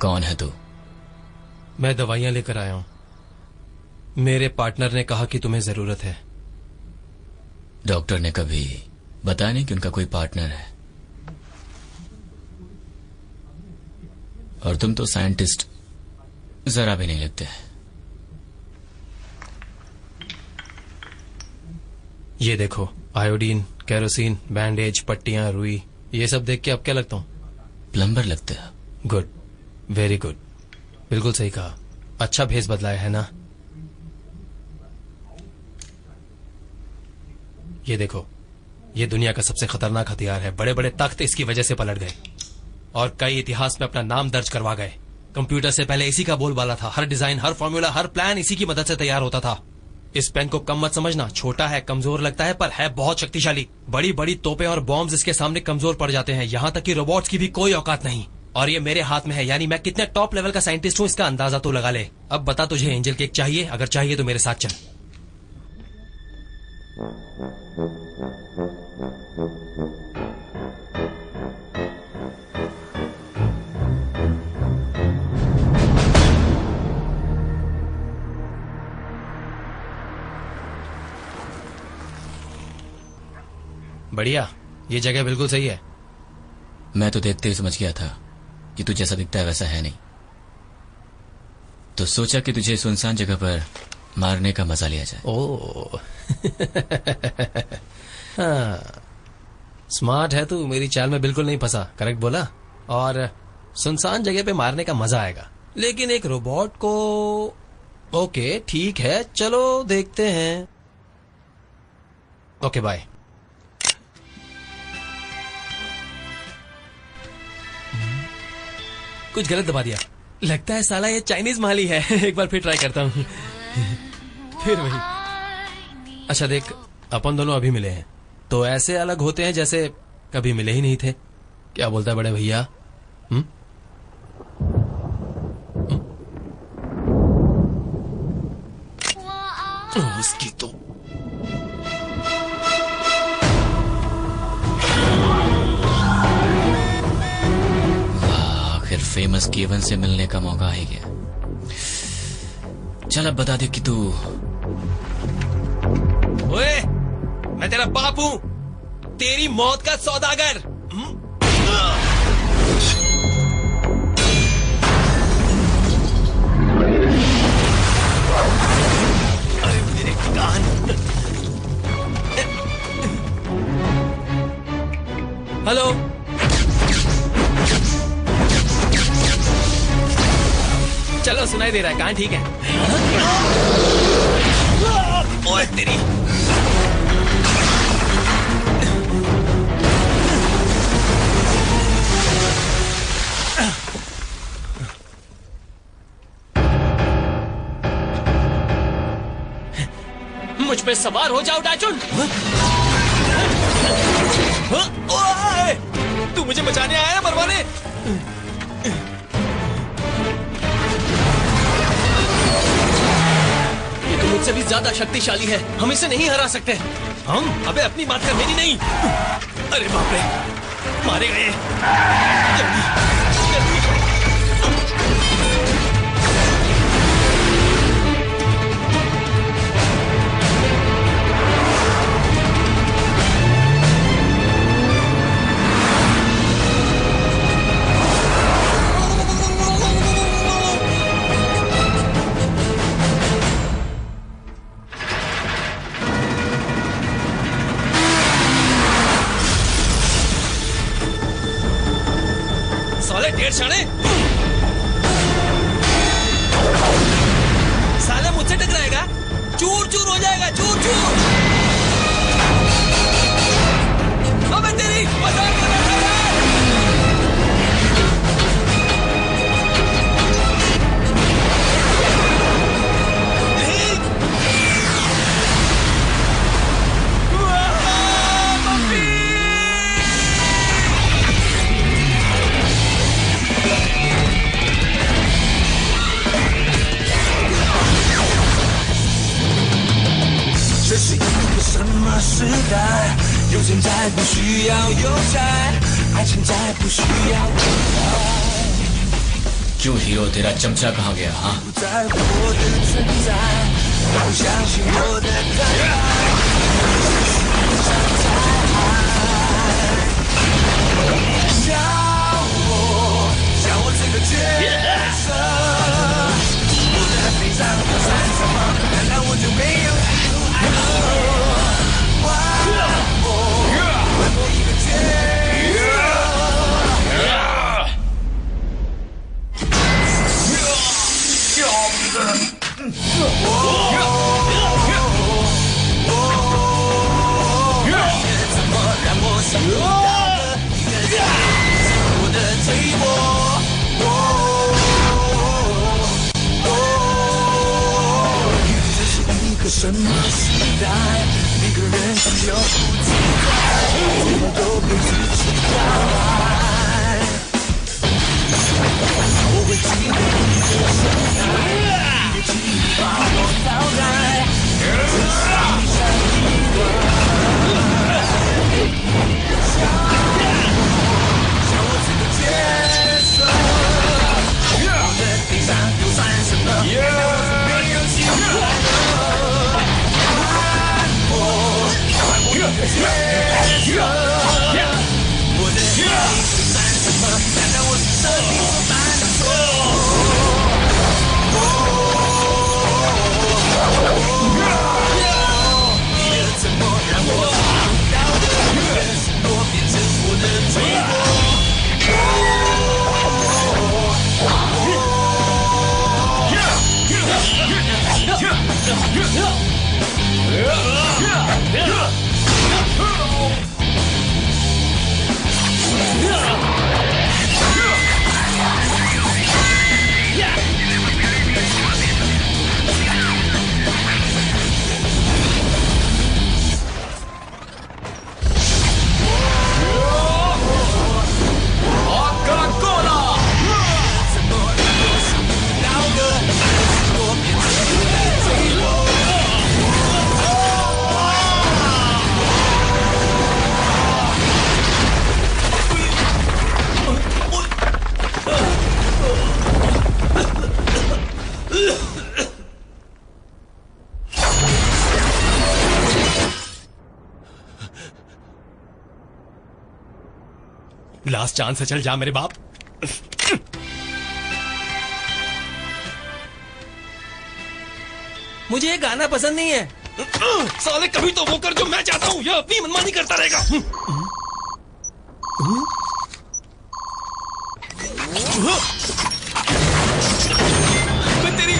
कौन है तू? मैं दवाइयां लेकर आया हूं। मेरे पार्टनर ने कहा कि तुम्हें जरूरत है। डॉक्टर ने कभी बताया नहीं कि उनका कोई पार्टनर है। और तुम तो साइंटिस्ट जरा भी नहीं लगते। ये देखो, आयोडीन, केरोसिन, बैंडेज, पट्टियां, रुई, ये सब देख के अब क्या लगता हूं? प्लम्बर लगते हो। गुड, वेरी गुड, बिल्कुल सही कहा। अच्छा भेस बदलाया है ना। ये देखो, ये दुनिया का सबसे खतरनाक हथियार है। बड़े बड़े तख्त इसकी वजह से पलट गए और कई इतिहास में अपना नाम दर्ज करवा गए। कंप्यूटर से पहले इसी का बोलबाला था। हर डिजाइन, हर फॉर्मूला, हर प्लान इसी की मदद से तैयार होता था। इस पेन को कम मत समझना। छोटा है, कमजोर लगता है, पर है बहुत शक्तिशाली। बड़ी बड़ी तोपें और बॉम्ब्स इसके सामने कमजोर पड़ जाते हैं। यहाँ तक कि रोबोट्स की भी कोई औकात नहीं। और ये मेरे हाथ में है, यानी मैं कितने टॉप लेवल का साइंटिस्ट हूँ इसका अंदाजा तो लगा ले। अब बता, तुझे एंजल केक चाहिए? अगर चाहिए तो मेरे साथ चल। बढ़िया, ये जगह बिल्कुल सही है। मैं तो देखते ही समझ गया था कि तू जैसा दिखता है वैसा है नहीं, तो सोचा कि तुझे सुनसान जगह पर मारने का मजा लिया जाए। ओह हाँ, स्मार्ट है तू। मेरी चाल में बिल्कुल नहीं फंसा। करेक्ट बोला। और सुनसान जगह पे मारने का मजा आएगा, लेकिन एक रोबोट को। ओके ठीक है, चलो देखते हैं। Okay bye. कुछ गलत दबा दिया। लगता है साला ये चाइनीज माल ही है। एक बार फिर ट्राई करता हूँ। फिर वही। अच्छा देख, अपन दोनों अभी मिले हैं तो ऐसे अलग होते हैं जैसे कभी मिले ही नहीं थे। क्या बोलता है बड़े भैया? उसकी तो फेमस केवन से मिलने का मौका ही गया। चल अब बता दे कि तू। ओए, मैं तेरा बाप हूं, तेरी मौत का सौदागर। अरे मेरे कान। हेलो, चलो सुनाई दे रहा है। कहां? ठीक है। ओए तेरी। मुझ पे सवार हो जाओ डाचुन। तू मुझे बचाने आया है, मरवाने? मुझसे भी ज्यादा शक्तिशाली है। हम इसे नहीं हरा सकते। हम? अबे अपनी बात कर, मेरी नहीं। अरे बाप रे, मारे गए। जल्दी, जल्दी। साले मुझसे टकराएगा, चूर चूर हो जाएगा, चूर चूर। अबे तेरी मजाक कर रहा था।时代，有钱再不需要邮差，爱情再不需要等待。क्यों हीरो, तेरा चमचा कहाँ गया? हाँ, 不在乎我的存在，不相信我的坦白，像我这个角色，我的悲伤要算什么？难道我就没有爱怒爱恨？换我一个角色。怎么让我想不到的一个人我的脆弱？这是一个什么时代？每个人心有不自在，怎么都被自己搞坏。我会记得你的身材，你的记忆把我淘汰，这是一场意外。像我这个角色，我的悲伤又算什么？难道我就没有机会了？换我一个角色，我的心又算什么？难道我是设定所犯的错？你的沉默让我听不到的你的失落变成我的脆弱。लास्ट चांस से चल जा मेरे बाप। मुझे ये गाना पसंद नहीं है। साले कभी तो वो कर जो मैं चाहता हूँ, ये अपनी मनमानी करता रहेगा। मैं तेरी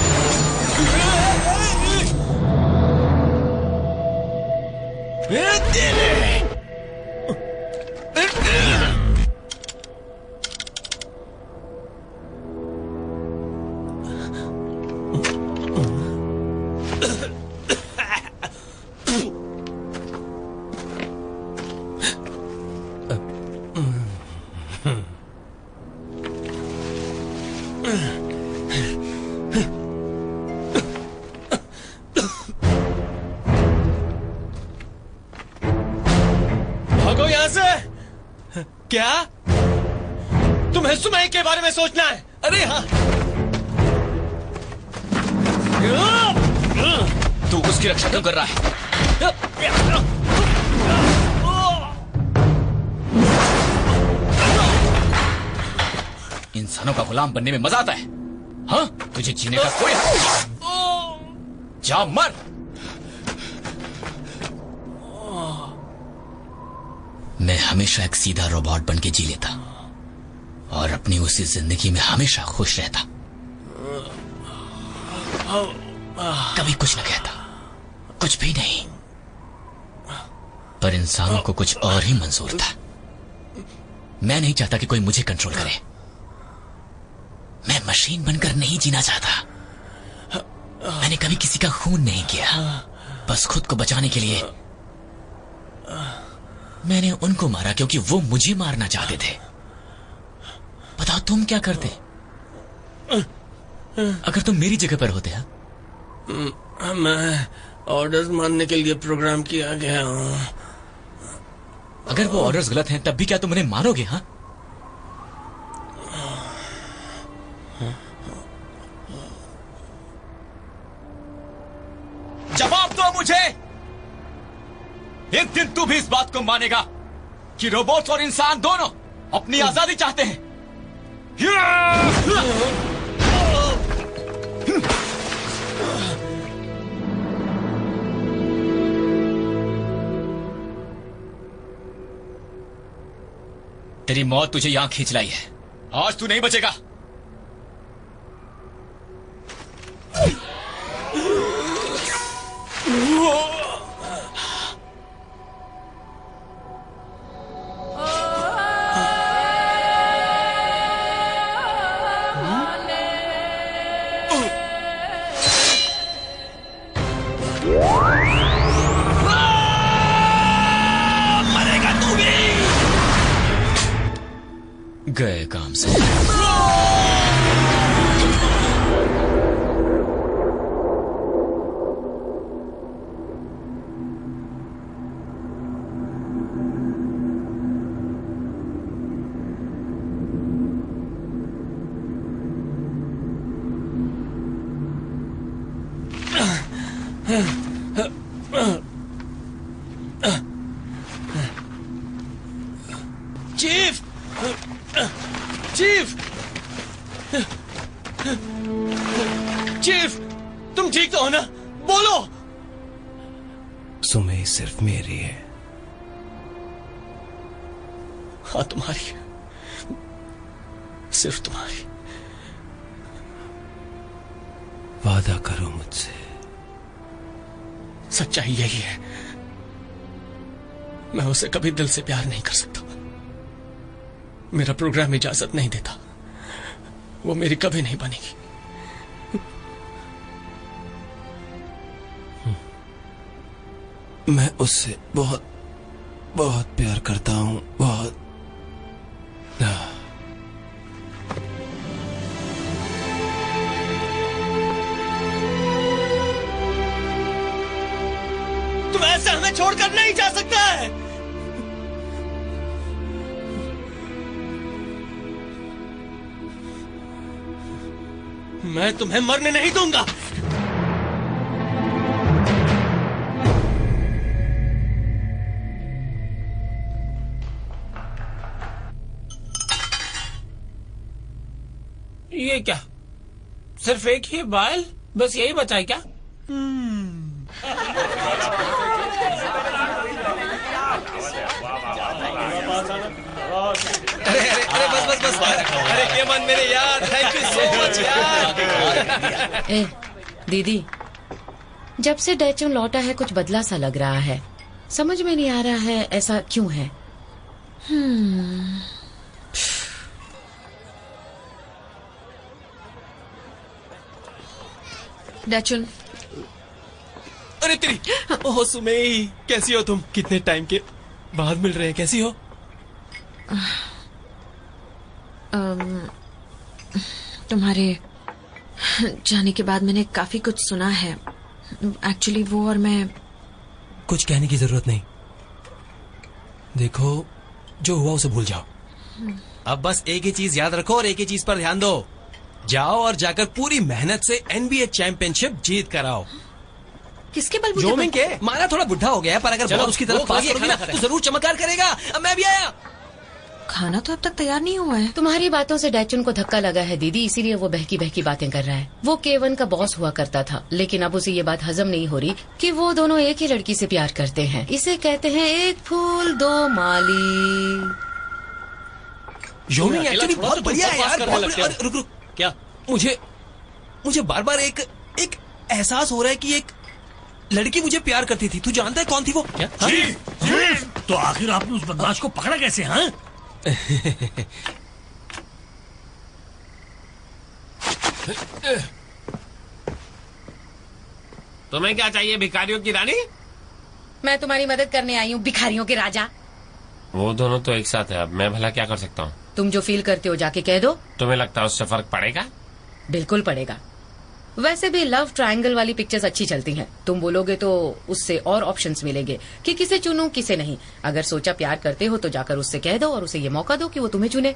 भागो यहाँ से। क्या? तुम्हें सुमई के बारे में सोचना है? अरे हाँ, तू उसकी रक्षा क्यों कर रहा है? इंसानों का गुलाम बनने में मजा आता है? हाँ, तुझे जीने का कोई हक नहीं। जा मर। मैं हमेशा एक सीधा रोबोट बन के जी लेता और अपनी उसी जिंदगी में हमेशा खुश रहता, कभी कुछ न कहता, कुछ भी नहीं। पर इंसानों को कुछ और ही मंजूर था। मैं नहीं चाहता कि कोई मुझे कंट्रोल करे। मैं मशीन बनकर नहीं जीना चाहता। मैंने कभी किसी का खून नहीं किया, बस खुद को बचाने के लिए मैंने उनको मारा क्योंकि वो मुझे मारना चाहते थे। बताओ तुम क्या करते अगर तुम मेरी जगह पर होते? मैं ऑर्डर्स मानने के लिए प्रोग्राम किया गया हूँ। अगर वो ऑर्डर्स गलत हैं तब भी क्या तुम उन्हें मानोगे? हाँ, मुझे। एक दिन तू भी इस बात को मानेगा कि रोबोट्स और इंसान दोनों अपनी आजादी चाहते हैं। तेरी मौत तुझे यहां खींच लाई है। आज तू नहीं बचेगा। गए काम से। चीफ, चीफ, चीफ, तुम ठीक तो हो ना? बोलो। सुमे सिर्फ मेरी है। हाँ, तुम्हारी, सिर्फ तुम्हारी। वादा करो मुझसे। सच्चाई यही है, मैं उसे कभी दिल से प्यार नहीं कर सकता। मेरा प्रोग्राम इजाजत नहीं देता। वो मेरी कभी नहीं बनेगी। मैं उससे बहुत बहुत प्यार करता हूं, बहुत। तुम ऐसे हमें छोड़कर नहीं जा सकता है। मैं तुम्हें मरने नहीं दूंगा। ये क्या, सिर्फ एक ही बाल? बस यही बचा है क्या? अरे अरे अरे, बस बस बस। अरे केमन मेरे यार, थैंक यू सो मच यार। ए, दीदी, जब से डैचुन लौटा है कुछ बदला सा लग रहा है। समझ में नहीं आ रहा है ऐसा क्यों है। डैचुन। अरे तेरी, ओह सुमेई, कैसी हो तुम? कितने टाइम के बाद मिल रहे हैं, कैसी हो? तुम्हारे जाने के बाद मैंने काफी कुछ सुना है। एक्चुअली वो और मैं। कुछ कहने की जरूरत नहीं। देखो, जो हुआ उसे भूल जाओ। अब बस एक ही चीज याद रखो और एक ही चीज पर ध्यान दो। जाओ और जाकर पूरी मेहनत से NBA चैंपियनशिप जीत कर आओ। किसके बलबूते? जोमिंग के। माना थोड़ा बुढ़ा हो गया है, पर अगर बॉल उसकी तरफ पास करोगी ना तो जरूर चमत्कार करेगा। अब मैं भी आया। खाना तो अब तक तैयार नहीं हुआ है। तुम्हारी बातों से डैचुन को धक्का लगा है दीदी, इसीलिए वो बहकी बहकी बातें कर रहा है। वो K1 का बॉस हुआ करता था, लेकिन अब उसे ये बात हजम नहीं हो रही कि वो दोनों एक ही लड़की से प्यार करते हैं। इसे कहते हैं एक फूल दो माली। जोमिंग एक्चुअली बहुत बढ़िया है यार। रुक रुक, क्या? मुझे बार बार एक एहसास हो रहा है कि एक लड़की मुझे प्यार करती थी। तू जानता है कौन थी वो? क्या? तो आखिर आपने उस बदमाश को पकड़ा कैसे? हाँ, तुम्हें क्या चाहिए, भिखारियों की रानी? मैं तुम्हारी मदद करने आई हूँ, भिखारियों के राजा। वो दोनों तो एक साथ है। अब मैं भला क्या कर सकता हूँ? तुम जो फील करते हो जाके कह दो। तुम्हें लगता है उससे फर्क पड़ेगा? बिल्कुल पड़ेगा। वैसे भी लव ट्रायंगल वाली पिक्चर्स अच्छी चलती हैं। तुम बोलोगे तो उससे और ऑप्शंस मिलेंगे कि किसे चुनूं किसे नहीं। अगर सोचा प्यार करते हो तो जाकर उससे कह दो और उसे ये मौका दो कि वो तुम्हें चुने।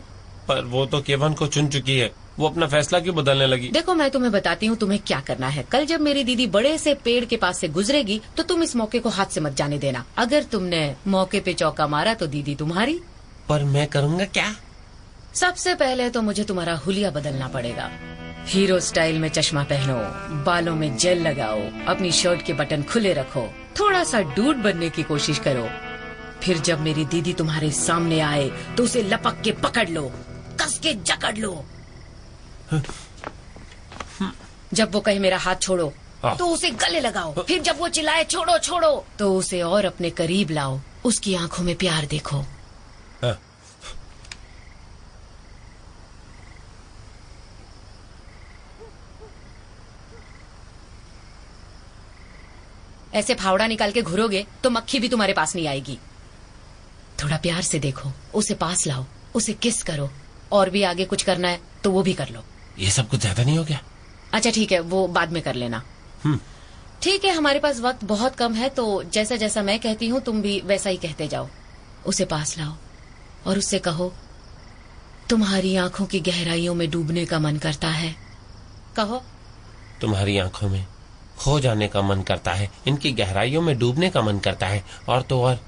पर वो तो K1 को चुन चुकी है। वो अपना फैसला क्यों बदलने लगी? देखो मैं तुम्हें बताती हूँ तुम्हें क्या करना है। कल जब मेरी दीदी बड़े से पेड़ के पास से गुजरेगी तो तुम इस मौके को हाथ से मत जाने देना। अगर तुमने मौके पे चौका मारा तो दीदी तुम्हारी। पर मैं करूँगा क्या? सबसे पहले तो मुझे तुम्हारा हुलिया बदलना पड़ेगा। हीरो स्टाइल में चश्मा पहनो, बालों में जेल लगाओ, अपनी शर्ट के बटन खुले रखो, थोड़ा सा डूड बनने की कोशिश करो। फिर जब मेरी दीदी तुम्हारे सामने आए तो उसे लपक के पकड़ लो, कस के जकड़ लो। जब वो कहे मेरा हाथ छोड़ो तो उसे गले लगाओ। फिर जब वो चिल्लाए छोड़ो छोड़ो तो उसे और अपने करीब लाओ, उसकी आंखों में प्यार देखो। ऐसे फावड़ा निकाल के घुरोगे तो मक्खी भी तुम्हारे पास नहीं आएगी। थोड़ा प्यार से देखो, उसे पास लाओ, उसे किस करो, और भी आगे कुछ करना है तो वो भी कर लो। ये सब कुछ ज्यादा नहीं हो गया? अच्छा ठीक है, वो बाद में कर लेना। ठीक है, हमारे पास वक्त बहुत कम है तो जैसा जैसा मैं कहती हूँ तुम भी वैसा ही कहते जाओ। उसे पास लाओ और उससे कहो तुम्हारी आंखों की गहराइयों में डूबने का मन करता है। कहो तुम्हारी आंखों में खो जाने का मन करता है, इनकी गहराइयों में डूबने का मन करता है, और तो और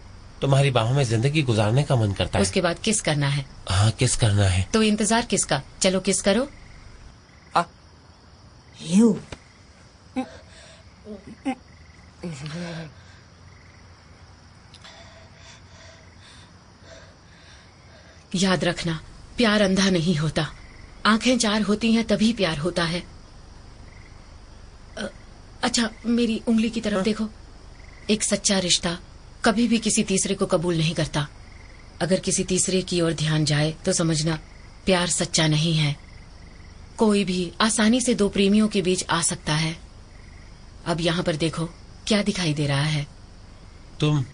तुम्हारी बाहों में जिंदगी गुजारने का मन करता है। उसके बाद किस करना है? हाँ, किस करना है। तो इंतजार किसका? चलो किस करो। याद रखना, प्यार अंधा नहीं होता। आंखें चार होती हैं तभी प्यार होता है। अच्छा, मेरी उंगली की तरफ देखो। एक सच्चा रिश्ता कभी भी किसी तीसरे को कबूल नहीं करता। अगर किसी तीसरे की ओर ध्यान जाए तो समझना प्यार सच्चा नहीं है। कोई भी आसानी से दो प्रेमियों के बीच आ सकता है। अब यहाँ पर देखो, क्या दिखाई दे रहा है? तुम।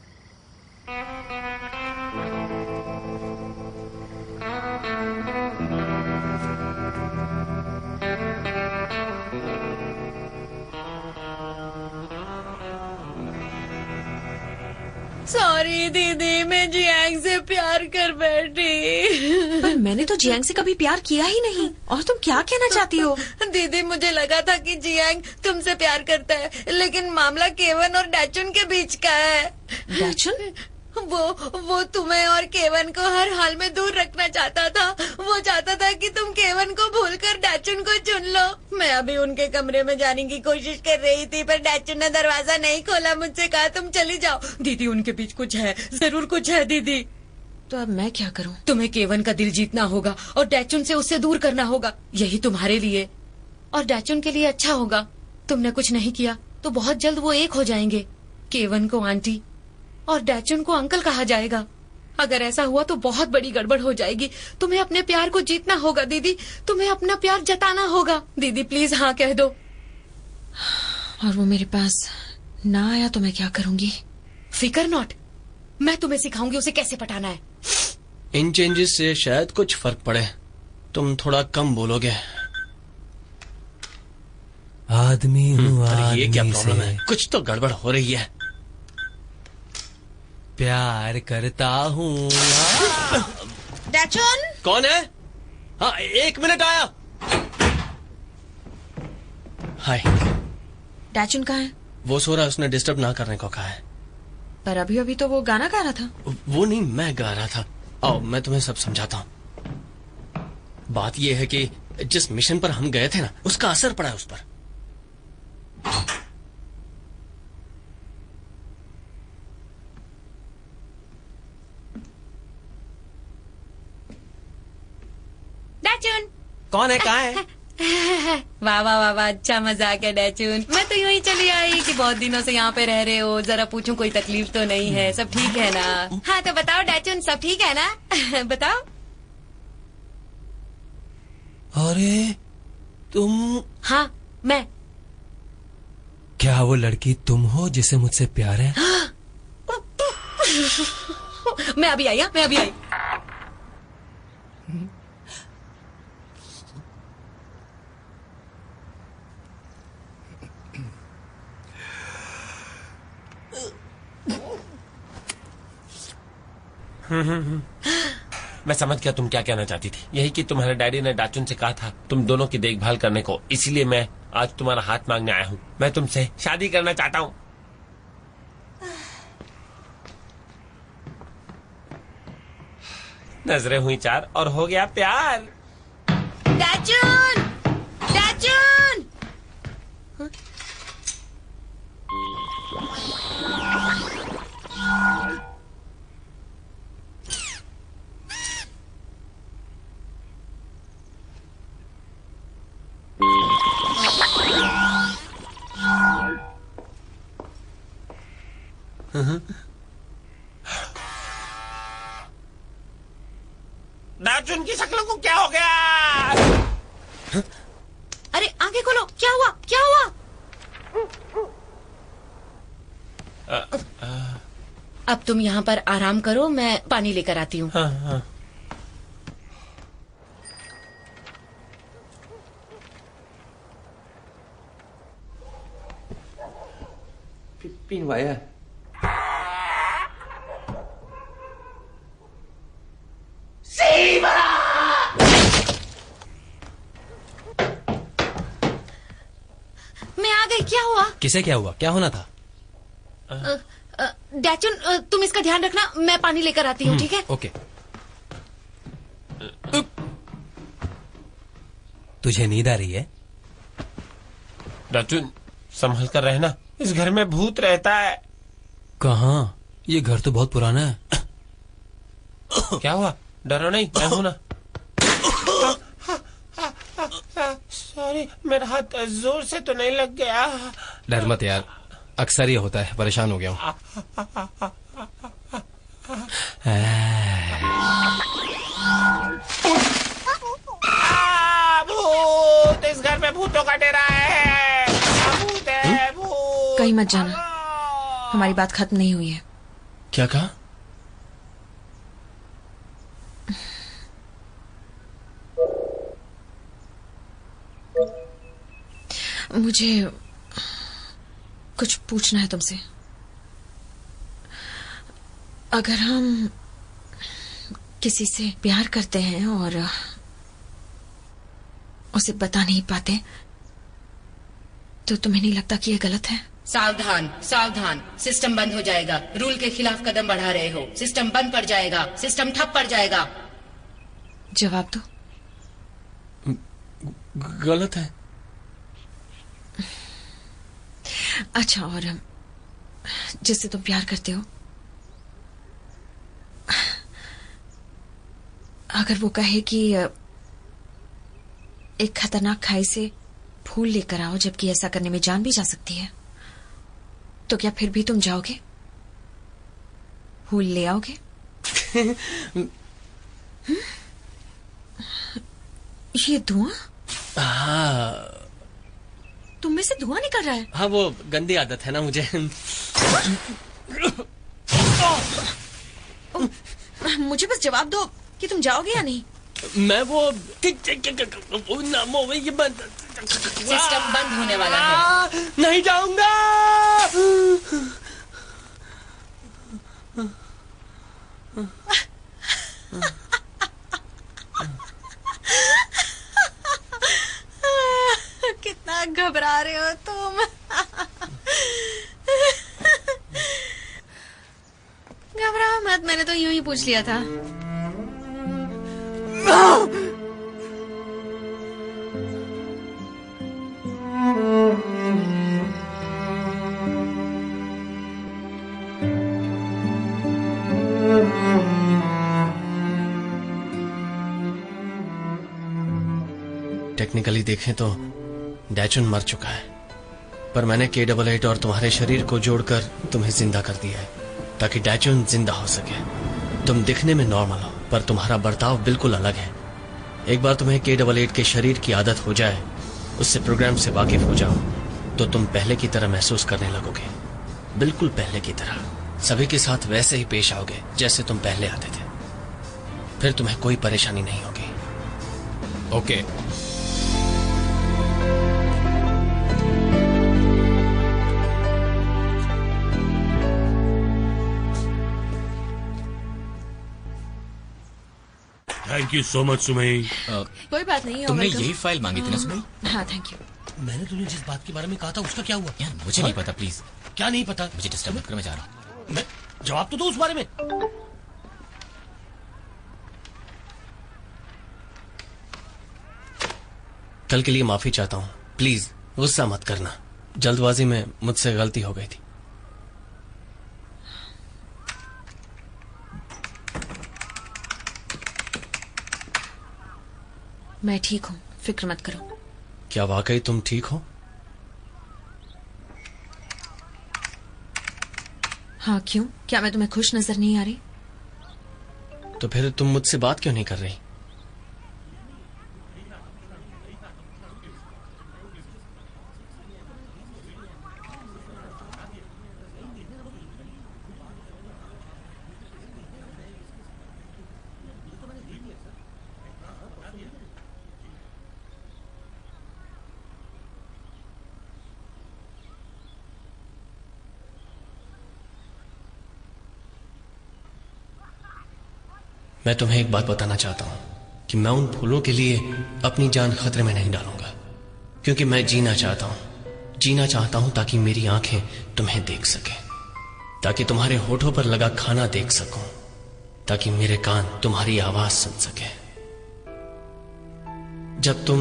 सॉरी दीदी, मैं जियांग से प्यार कर बैठी। पर मैंने तो जियांग से कभी प्यार किया ही नहीं। और तुम क्या कहना चाहती हो? दीदी, मुझे लगा था कि जियांग तुमसे प्यार करता है, लेकिन मामला केवन और डैचुन के बीच का है। डैचुन? वो तुम्हें और केवन को हर हाल में दूर रखना चाहता था। वो चाहता था कि तुम केवन को भूलकर डैचुन को चुन लो। मैं अभी उनके कमरे में जाने की कोशिश कर रही थी, पर डैचुन ने दरवाजा नहीं खोला। मुझसे कहा तुम चली जाओ। दीदी, उनके बीच कुछ है, जरूर कुछ है दीदी। तो अब मैं क्या करूं? तुम्हें केवन का दिल जीतना होगा और डैचुन से उससे दूर करना होगा। यही तुम्हारे लिए और डैचुन के लिए अच्छा होगा। तुमने कुछ नहीं किया तो बहुत जल्द वो एक हो जाएंगे। केवन को आंटी और डैचुन को अंकल कहा जाएगा। अगर ऐसा हुआ तो बहुत बड़ी गड़बड़ हो जाएगी। तुम्हें अपने प्यार को जीतना होगा दीदी, तुम्हें अपना प्यार जताना होगा। दीदी प्लीज हाँ कह दो। और वो मेरे पास ना आया तो मैं क्या करूंगी? फिकर नॉट, मैं तुम्हें सिखाऊंगी उसे कैसे पटाना है। इन चेंजेस से शायद कुछ फर्क पड़े। तुम थोड़ा कम बोलोगे। आदमी हूँ, अरे ये क्या आदमी प्रॉब्लम से है? कुछ तो गड़बड़ हो रही है। प्यार करता हूँ। डैचुन? कौन है? हाँ, 1 मिनट आया। हाय। डैचुन कहाँ है? वो सो रहा है, उसने डिस्टर्ब ना करने को कहा है। पर अभी अभी तो वो गाना गा रहा था। वो नहीं, मैं गा रहा था। आओ मैं तुम्हें सब समझाता हूँ। बात ये है कि जिस मिशन पर हम गए थे ना, उसका असर पड़ा है उस पर। डैचुन कौन है? कहाँ है? वाह वाह वाह वाह, अच्छा मजाक है डैचुन। मैं तो यूं ही चली आई कि बहुत दिनों से यहाँ पे रह रहे हो, जरा पूछूं कोई तकलीफ तो नहीं है, सब ठीक है ना? हाँ तो बताओ डैचुन, सब ठीक है ना? बताओ। अरे तुम? हाँ मैं। क्या वो लड़की तुम हो जिसे मुझसे प्यार है? मैं अभी आई। मैं अभी आई। मैं समझ गया तुम क्या कहना चाहती थी। यही कि तुम्हारे डैडी ने डाचुन से कहा था तुम दोनों की देखभाल करने को, इसीलिए मैं आज तुम्हारा हाथ मांगने आया हूँ। मैं तुमसे शादी करना चाहता हूँ। नजरें हुई चार और हो गया प्यार। डाचुन! डाचुन! डाचुन की शक्ल को क्या हो गया? अरे आंखें खोलो, क्या हुआ, क्या हुआ? अब तुम यहाँ पर आराम करो, मैं पानी लेकर आती हूँ। हाँ। पीन वाया मैं आ गई, क्या हुआ? किसे क्या हुआ? क्या होना था? डैचुन, तुम इसका ध्यान रखना, मैं पानी लेकर आती हूँ, ठीक है? ओके। तुझे नींद आ रही है? डाचुन संभल कर रहना, इस घर में भूत रहता है। कहाँ? ये घर तो बहुत पुराना है। क्या हुआ? डरो नहीं, मैं हूं ना। सॉरी, मेरा हाथ जोर से तो नहीं लग गया। डर मत यार, अक्सर ये होता है, परेशान हो गया हूँ। भूत! इस घर में भूतों का डेरा है। भूत है, भूत। कहीं मत जाना, हमारी बात खत्म नहीं हुई है। क्या कहा? मुझे कुछ पूछना है तुमसे। अगर हम किसी से प्यार करते हैं और उसे बता नहीं पाते, तो तुम्हें नहीं लगता कि यह गलत है? सावधान, सावधान, सिस्टम बंद हो जाएगा। रूल के खिलाफ कदम बढ़ा रहे हो। सिस्टम बंद पड़ जाएगा, सिस्टम ठप पड़ जाएगा। जवाब दो। गलत है। अच्छा, और जिससे तुम प्यार करते हो, अगर वो कहे कि एक खतरनाक खाई से फूल लेकर आओ, जबकि ऐसा करने में जान भी जा सकती है, तो क्या फिर भी तुम जाओगे? फूल ले आओगे? ये धुआं? हाँ, तुम में से धुआं निकल रहा है। हाँ, वो गंदी आदत है ना मुझे। मुझे बस जवाब दो कि तुम जाओगे या नहीं। मैं वो ये बंद, सिस्टम बंद होने वाला है। नहीं जाऊंगा। कितना घबरा रहे हो तुम। घबराओ मत, मैंने तो यूं ही पूछ लिया था। टेक्निकली देखें तो डैचुन मर चुका है, पर मैंने K88 और तुम्हारे शरीर को जोड़कर तुम्हें जिंदा कर दिया है, ताकि डैचुन जिंदा हो सके। तुम दिखने में नॉर्मल हो, पर तुम्हारा बर्ताव बिल्कुल अलग है। एक बार तुम्हें K88 के शरीर की आदत हो जाए, उससे प्रोग्राम से वाकिफ हो जाओ, तो तुम पहले की तरह महसूस करने लगोगे। बिल्कुल पहले की तरह सभी के साथ वैसे ही पेश आओगे जैसे तुम पहले आते थे। फिर तुम्हें कोई परेशानी नहीं होगी। Okay. Thank you so much Sumai. कोई बात नहीं। तुमने यही फाइल मांगी थी ना सुमई? हाँ थैंक यू। मैंने तुम्हें जिस बात के बारे में कहा था उसका क्या हुआ? यार मुझे नहीं पता, प्लीज। क्या नहीं पता? मुझे डिस्टर्ब मत करो, मैं जा रहा हूँ। मैं जवाब तो दो उस बारे में। कल के लिए माफी चाहता हूँ, प्लीज गुस्सा मत करना। जल्दबाजी में मुझसे गलती हो गई थी। मैं ठीक हूँ, फिक्र मत करो। क्या वाकई तुम ठीक हो? हाँ क्यों? क्या मैं तुम्हें खुश नजर नहीं आ रही? तो फिर तुम मुझसे बात क्यों नहीं कर रही? मैं तुम्हें एक बात बताना चाहता हूं कि मैं उन फूलों के लिए अपनी जान खतरे में नहीं डालूंगा, क्योंकि मैं जीना चाहता हूं ताकि मेरी आंखें तुम्हें देख सकें, ताकि तुम्हारे होठों पर लगा खाना देख सकूं, ताकि मेरे कान तुम्हारी आवाज सुन सके। जब तुम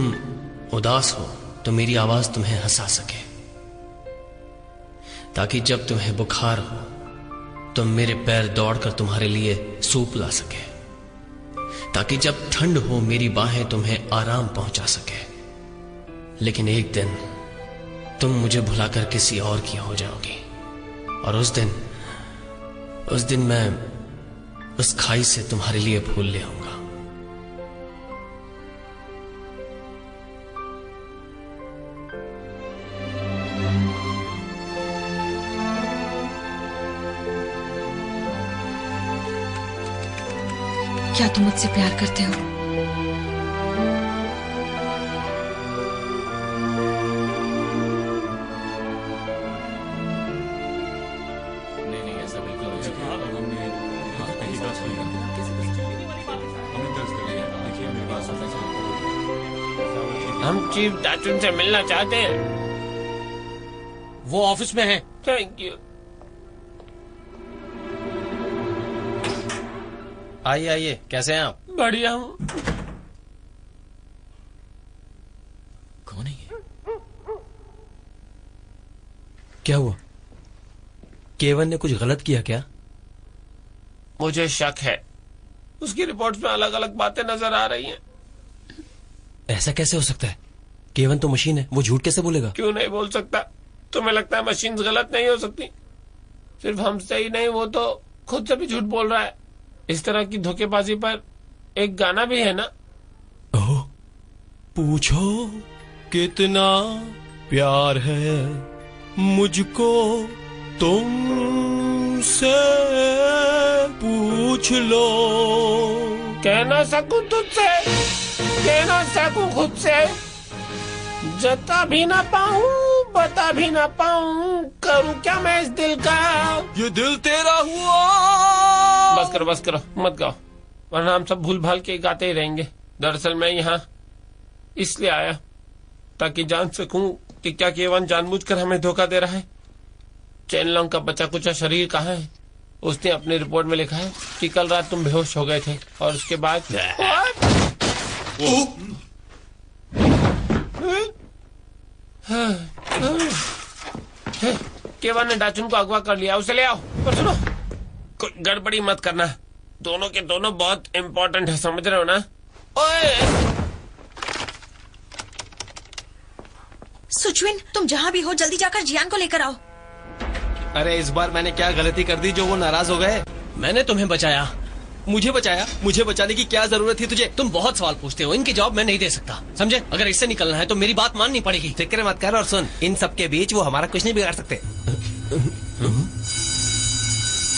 उदास हो तो मेरी आवाज तुम्हें हंसा सके, ताकि जब तुम्हें बुखार हो तो मेरे पैर दौड़कर तुम्हारे लिए सूप ला सके, ताकि जब ठंड हो मेरी बाहें तुम्हें आराम पहुंचा सके। लेकिन एक दिन तुम मुझे भुलाकर किसी और की हो जाओगी, और उस दिन मैं उस खाई से तुम्हारे लिए फूल ले आऊंगा। क्या तुम मुझसे प्यार करते हो? नहीं, ऐसा बिल्कुल हम चीफ डाचुन से मिलना चाहते हैं। वो ऑफिस में है। Thank you. आइए आइए, कैसे हैं आप? बढ़िया हूँ। कौन है ये? क्या हुआ? केवन ने कुछ गलत किया क्या? मुझे शक है। उसकी रिपोर्ट्स में अलग अलग बातें नजर आ रही हैं। ऐसा कैसे हो सकता है? केवन तो मशीन है, वो झूठ कैसे बोलेगा? क्यों नहीं बोल सकता? तुम्हें लगता है मशीन गलत नहीं हो सकती? सिर्फ हमसे ही नहीं, वो तो खुद से भी झूठ बोल रहा है। इस तरह की धोखेबाजी पर एक गाना भी है ना? ओह, पूछो कितना प्यार है मुझको तुमसे, पूछ लो। कह ना सकूं तुझसे, कह ना सकूं खुद से, जता भी ना पाऊं, बता भी ना पाऊं, करूं क्या मैं इस दिल का? ये दिल तेरा हुआ। बस करो, मत गाओ, वरना हम सब भूल भाल के गाते ही रहेंगे। दरअसल मैं यहाँ इसलिए आया ताकि जान सकूं कि क्या केवन जानबूझकर हमें धोखा दे रहा है। चेनलोंग का बचा कुचा शरीर कहाँ है? उसने अपनी रिपोर्ट में लिखा है कि कल रात तुम बेहोश हो गए थे और उसके बाद केवन ने डाचुन को अगवा कर लिया। उसे ले आओ। पर सुनो, कोई गड़बड़ी मत करना। दोनों के दोनों बहुत इम्पोर्टेंट है, समझ रहे हो ना? ओए! सुचविन, तुम जहाँ भी हो जल्दी जाकर जियान को लेकर आओ। अरे इस बार मैंने क्या गलती कर दी जो वो नाराज हो गए? मैंने तुम्हें बचाया। मुझे बचाया? मुझे बचाने की क्या जरूरत थी तुझे? तुम बहुत सवाल पूछते हो, इनके जवाब मैं नहीं दे सकता, समझे? अगर इससे निकलना है तो मेरी बात माननी पड़ेगी। फिक्र मत कर और सुन, इन सब के बीच वो हमारा कुछ नहीं बिगाड़ सकते।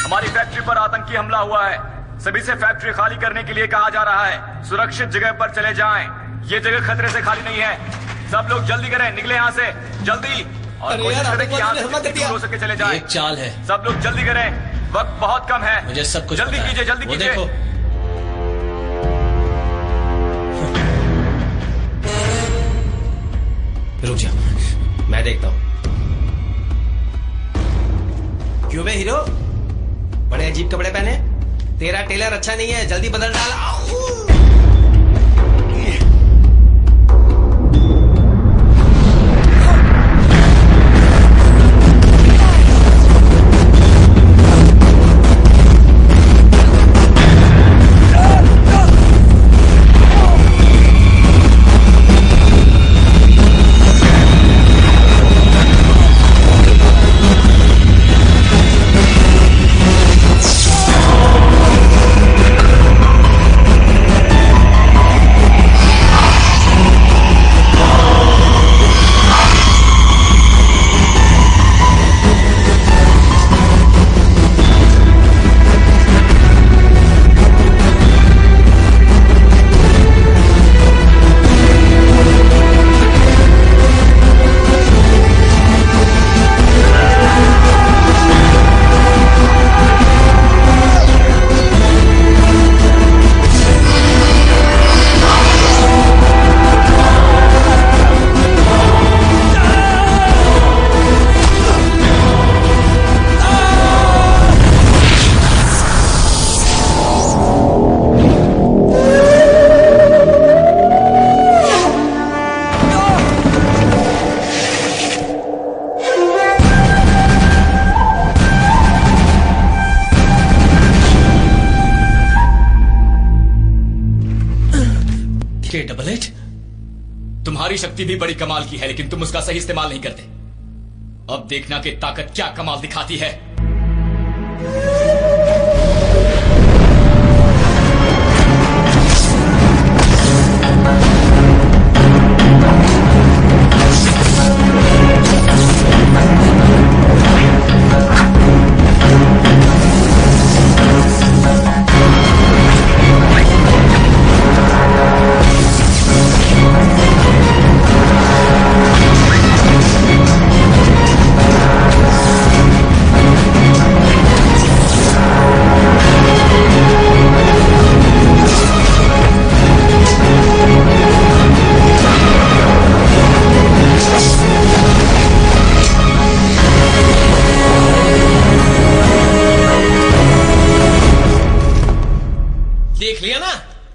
हमारी फैक्ट्री पर आतंकी हमला हुआ है। सभी से फैक्ट्री खाली करने के लिए कहा जा रहा है। सुरक्षित जगह पर चले जाएं। ये जगह खतरे से खाली नहीं है। सब लोग जल्दी करें, निकले यहाँ से जल्दी, और कोशिश करें कि यहाँ से जितनी दूर हो सके चले जाएं। एक चाल है। सब लोग जल्दी करें, वक्त बहुत कम है। मुझे सब कुछ जल्दी पता है। कीजिए, जल्दी वो कीजिए। देखो। रुक जा, मैं देखता हूँ। क्यों बे हीरो, बड़े अजीब कपड़े पहने? तेरा टेलर अच्छा नहीं है, जल्दी बदल डाल। तुम्हारी शक्ति भी बड़ी कमाल की है, लेकिन तुम उसका सही इस्तेमाल नहीं करते। अब देखना कि ताकत क्या कमाल दिखाती है।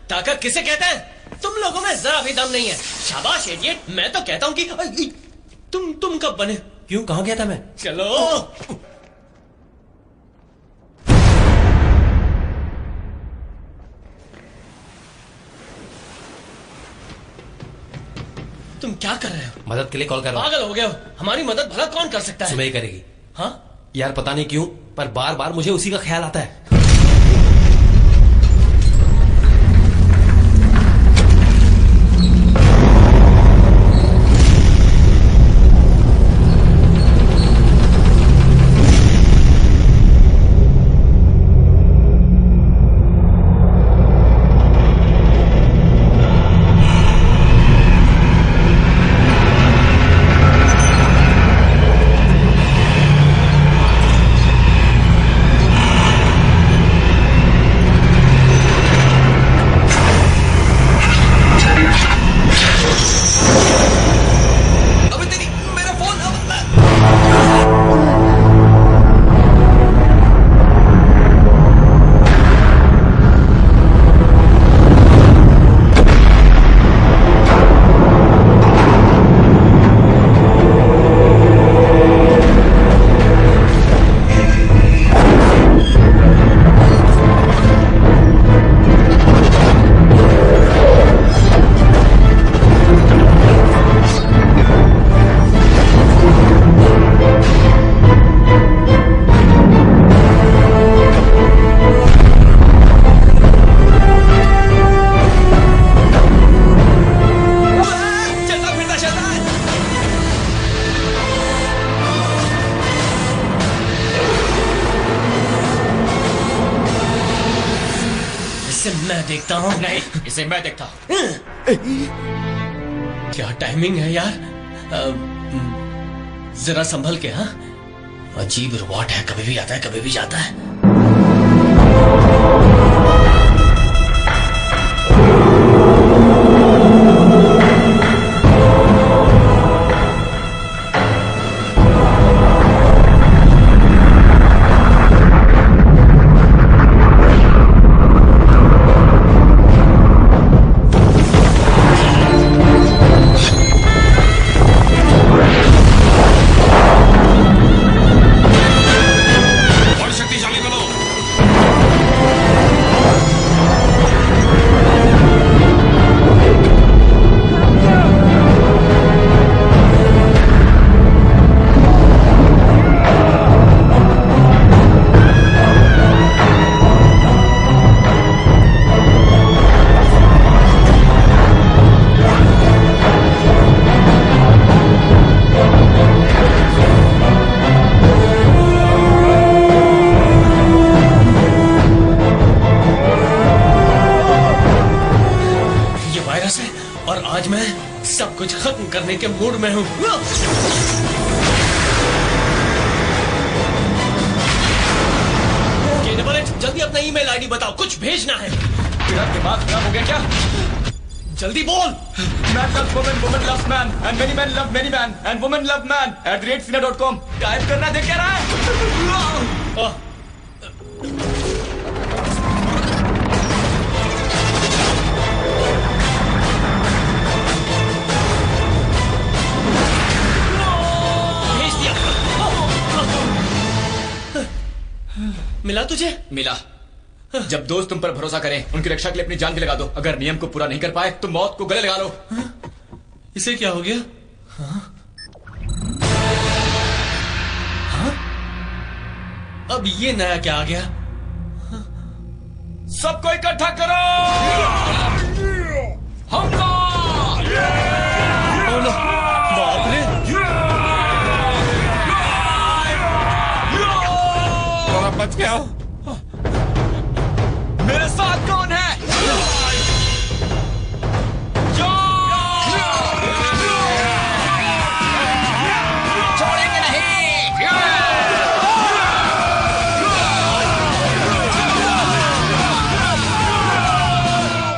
ताकत किसे कहते हैं? तुम लोगों में जरा भी दम नहीं है। शाबाश इडियट, मैं तो कहता हूं कि तुम कब बने? क्यों, कहां गया था मैं? चलो तुम क्या कर रहे हो? मदद के लिए कॉल कर रहा हूं। पागल हो गए हो? हमारी मदद भला कौन कर सकता है? सुबह ही करेगी। हाँ यार पता नहीं क्यों, पर बार बार मुझे उसी का ख्याल आता है। मैं देखता हूँ। नहीं, इसे मैं देखता हूँ। क्या टाइमिंग है यार। जरा संभल के। हाँ, अजीब रोबोट है, कभी भी आता है कभी भी जाता है। करने के मूड में हूँ। जल्दी अपना ईमेल आईडी बताओ, कुछ भेजना है। तेरा दिमाग खराब हो गया क्या? जल्दी बोल। Man loves woman, woman loves man, and many men love many man, and women love man @Sina.com। Type करना देख क्या रहा है? भेज दिया। मिला तुझे? मिला। जब दोस्त तुम पर भरोसा करें, उनकी रक्षा के लिए अपनी जान भी लगा दो। अगर नियम को पूरा नहीं कर पाए तो मौत को गले लगा लो। इसे क्या हो गया? हाँ? अब ये नया क्या आ गया? सबको इकट्ठा करो! हमला! बाप रे! थोड़ा बच गया। मेरे साथ कौन है? छोड़ेंगे नहीं।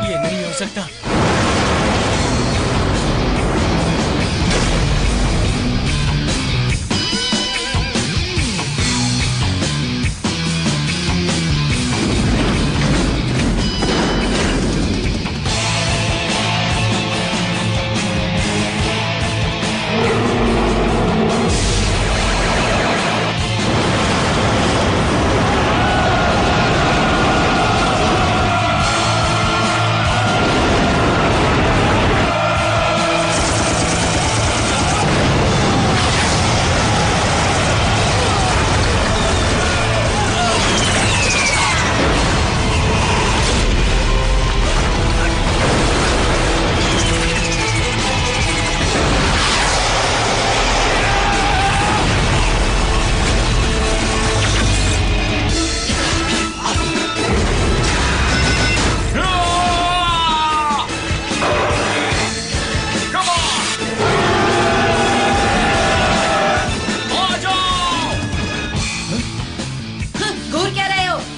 ये नहीं हो सकता।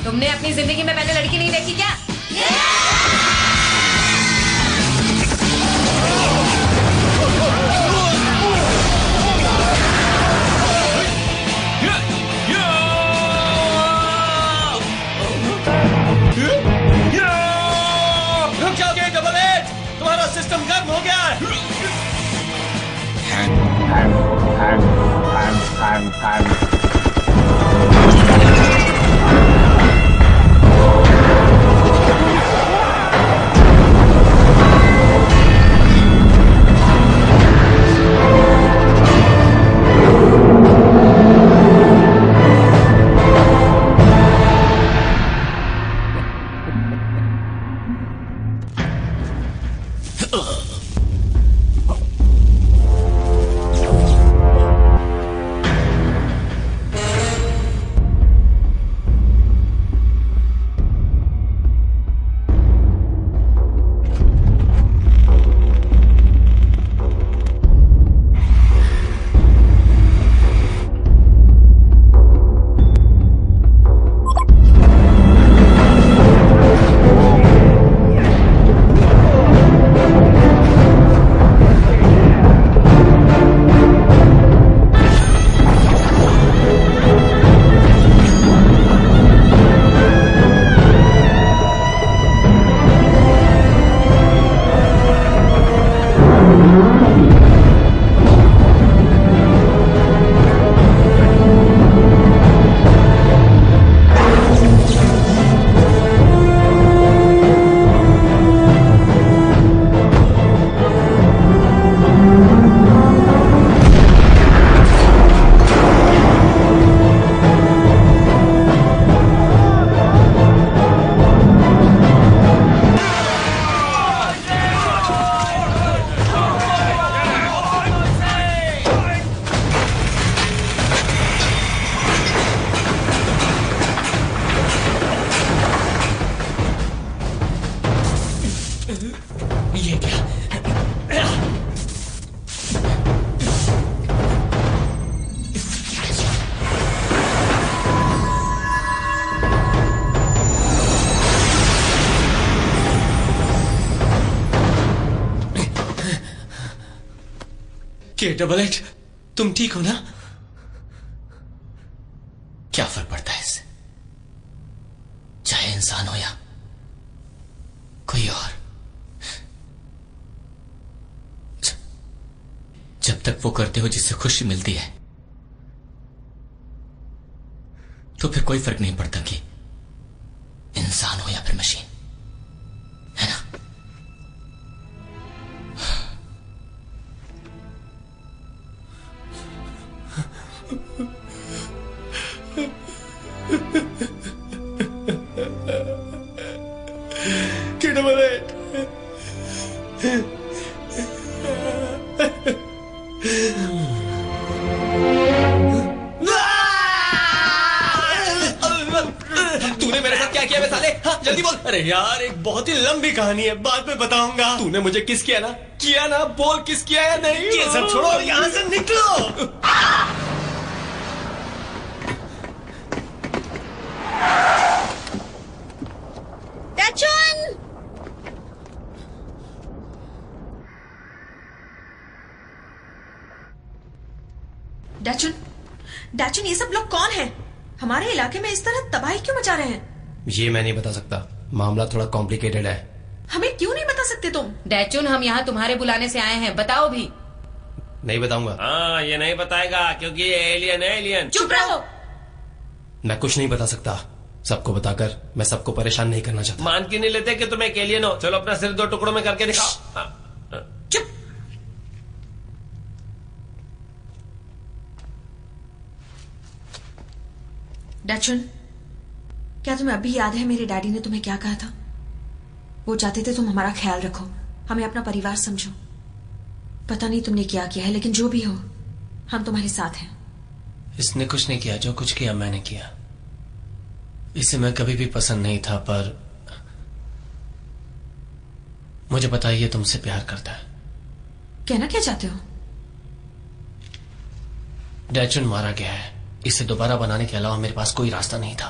तुमने अपनी जिंदगी में पहले लड़की नहीं देखी क्या? रुक जाओगे डबल एट, तुम्हारा सिस्टम गर्म हो गया है। K8, तुम ठीक हो ना? क्या फर्क पड़ता है इससे, चाहे इंसान हो या कोई और। जब तक वो करते हो जिससे खुशी मिलती है, तो फिर कोई फर्क नहीं पड़ता कि इंसान हो या फिर मशीन, है ना? तूने मेरे साथ क्या किया बे साले? हाँ, जल्दी बोल। अरे यार, एक बहुत ही लंबी कहानी है, बाद में बताऊंगा। तूने मुझे किस किया ना? बोल किस किया या नहीं? ये सब छोड़ो और यहाँ से निकलो। डैचुन, ये सब लोग कौन हैं? हमारे इलाके में इस तरह तबाही क्यों मचा रहे हैं? ये मैं नहीं बता सकता, मामला थोड़ा कॉम्प्लिकेटेड है। हमें क्यों नहीं बता सकते तुम? डैचुन, हम यहाँ तुम्हारे बुलाने से आए हैं, बताओ भी। नहीं बताऊंगा। हाँ, ये नहीं बताएगा क्योंकि ये एलियन है, एलियन। चुप रहो। मैं कुछ नहीं बता सकता, सबको बताकर मैं सबको परेशान नहीं करना चाहता। मान क्यों नहीं लेते कि तुम एक एलियन हो? चलो अपना सिर 2 टुकड़ों में करके दिखाओ। चुप। डैचुन, क्या तुम्हें अभी याद है मेरे डैडी ने तुम्हें क्या कहा था? वो चाहते थे तुम हमारा ख्याल रखो, हमें अपना परिवार समझो। पता नहीं तुमने क्या किया है, लेकिन जो भी हो, हम तुम्हारे साथ हैं। इसने कुछ नहीं किया, जो कुछ किया मैंने किया। इसे मैं कभी भी पसंद नहीं था, पर मुझे पता है ये तुमसे प्यार करता है। कहना क्या चाहते हो? डैचुन मारा गया है, इसे दोबारा बनाने के अलावा मेरे पास कोई रास्ता नहीं था।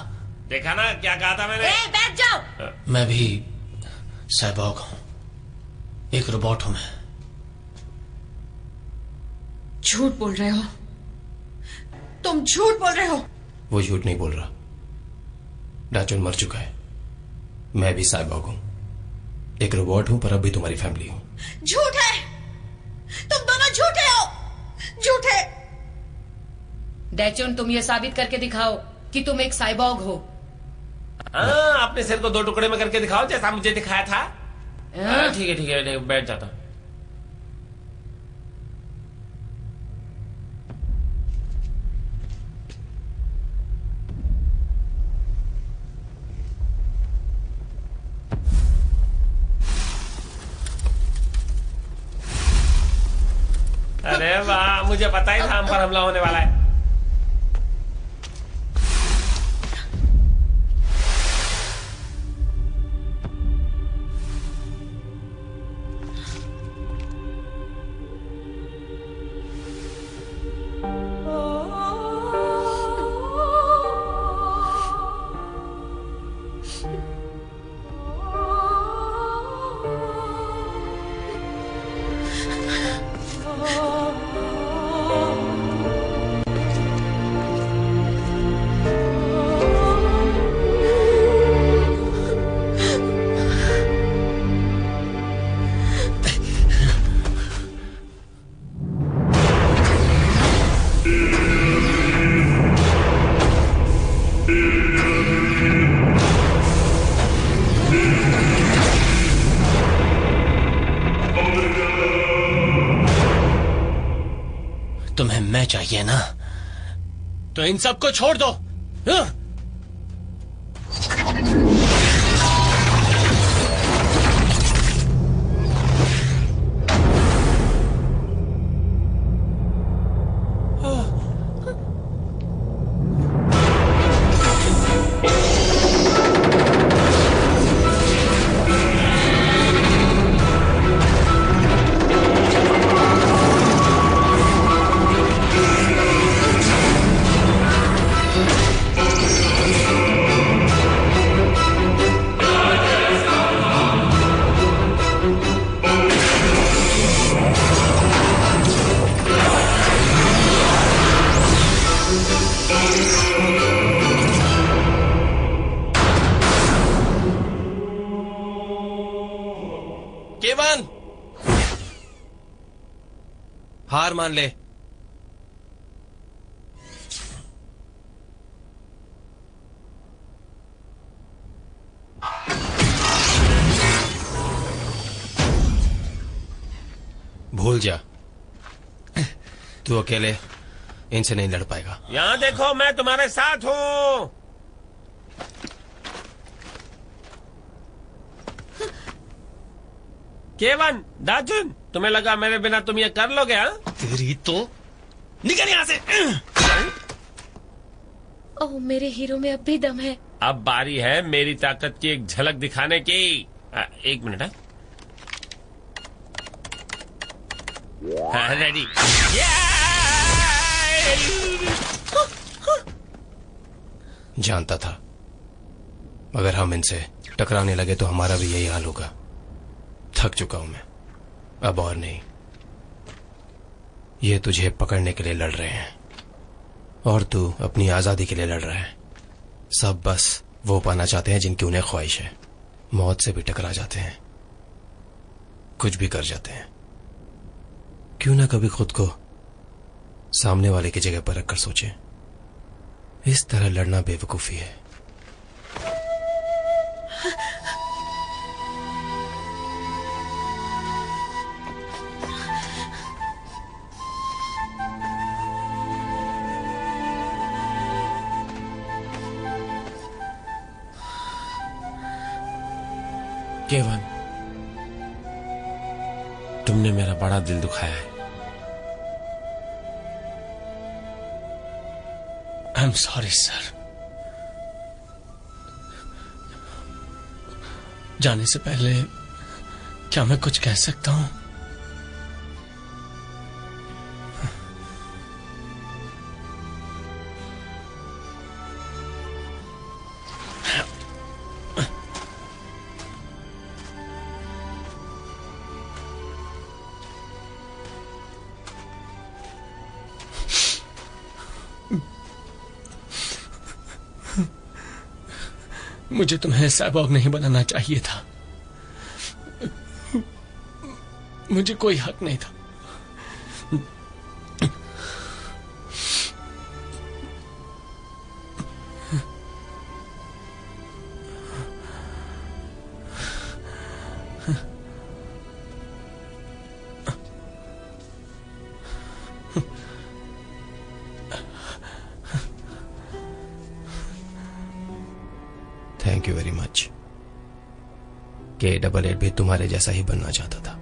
देखा ना क्या कहा था मैंने? बैठ जाओ। मैं भी साइबॉर्ग हूं, एक रोबोट हूं मैं। झूठ बोल रहे हो, तुम झूठ बोल रहे हो। वो झूठ नहीं बोल रहा, डैचुन मर चुका है। मैं भी साइबॉर्ग हूं, एक रोबोट हूं, पर अब भी तुम्हारी फैमिली हूं। झूठ है, तुम दोनों झूठे हो, झूठे। डैचुन, तुम ये साबित करके दिखाओ कि तुम एक साइबॉर्ग हो। हाँ, अपने सिर को 2 टुकड़े में करके दिखाओ, जैसा मुझे दिखाया था। ठीक है ठीक है, बैठ जाता हूं। अरे वाह, मुझे पता ही था हम पर हमला होने वाला है। तुम्हें मैं चाहिए ना, तो इन सबको छोड़ दो। हाँ? केवन, हार मान ले। भूल जा, तू अकेले इनसे नहीं लड़ पाएगा। यहाँ देखो, मैं तुम्हारे साथ हूँ। केवन, दाजुन, तुम्हें लगा मेरे बिना तुम ये कर लोगे? हाँ, तेरी तो निकल यहाँ से। ओह, मेरे हीरो में अब भी दम है। अब बारी है मेरी ताकत की एक झलक दिखाने की। एक मिनट। हाँ, रेडी। जानता था अगर हम इनसे टकराने लगे तो हमारा भी यही हाल होगा। थक चुका हूं मैं, अब और नहीं। ये तुझे पकड़ने के लिए लड़ रहे हैं और तू अपनी आजादी के लिए लड़ रहा है। सब बस वो पाना चाहते हैं जिनकी उन्हें ख्वाहिश है। मौत से भी टकरा जाते हैं, कुछ भी कर जाते हैं। क्यों ना कभी खुद को सामने वाले की जगह पर रखकर सोचे। इस तरह लड़ना बेवकूफी है। केवन, तुमने मेरा बड़ा दिल दुखाया है। I am sorry sir. जाने से पहले क्या मैं कुछ कह सकता हूं? मुझे तुम्हें साइबॉर्ग नहीं बनाना चाहिए था। मुझे कोई हक नहीं था। Thank you very much. K88 भी तुम्हारे जैसा ही बनना चाहता था।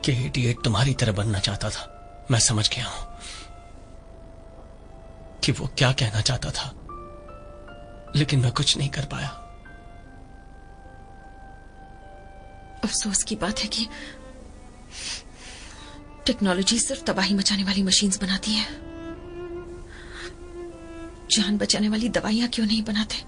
K88 तुम्हारी तरह बनना चाहता था। मैं समझ गया हूं कि वो क्या कहना चाहता था, लेकिन मैं कुछ नहीं कर पाया। अफसोस की बात है कि टेक्नोलॉजी सिर्फ तबाही मचाने वाली मशीन्स बनाती है। जान बचाने वाली दवाइयां क्यों नहीं बनाते?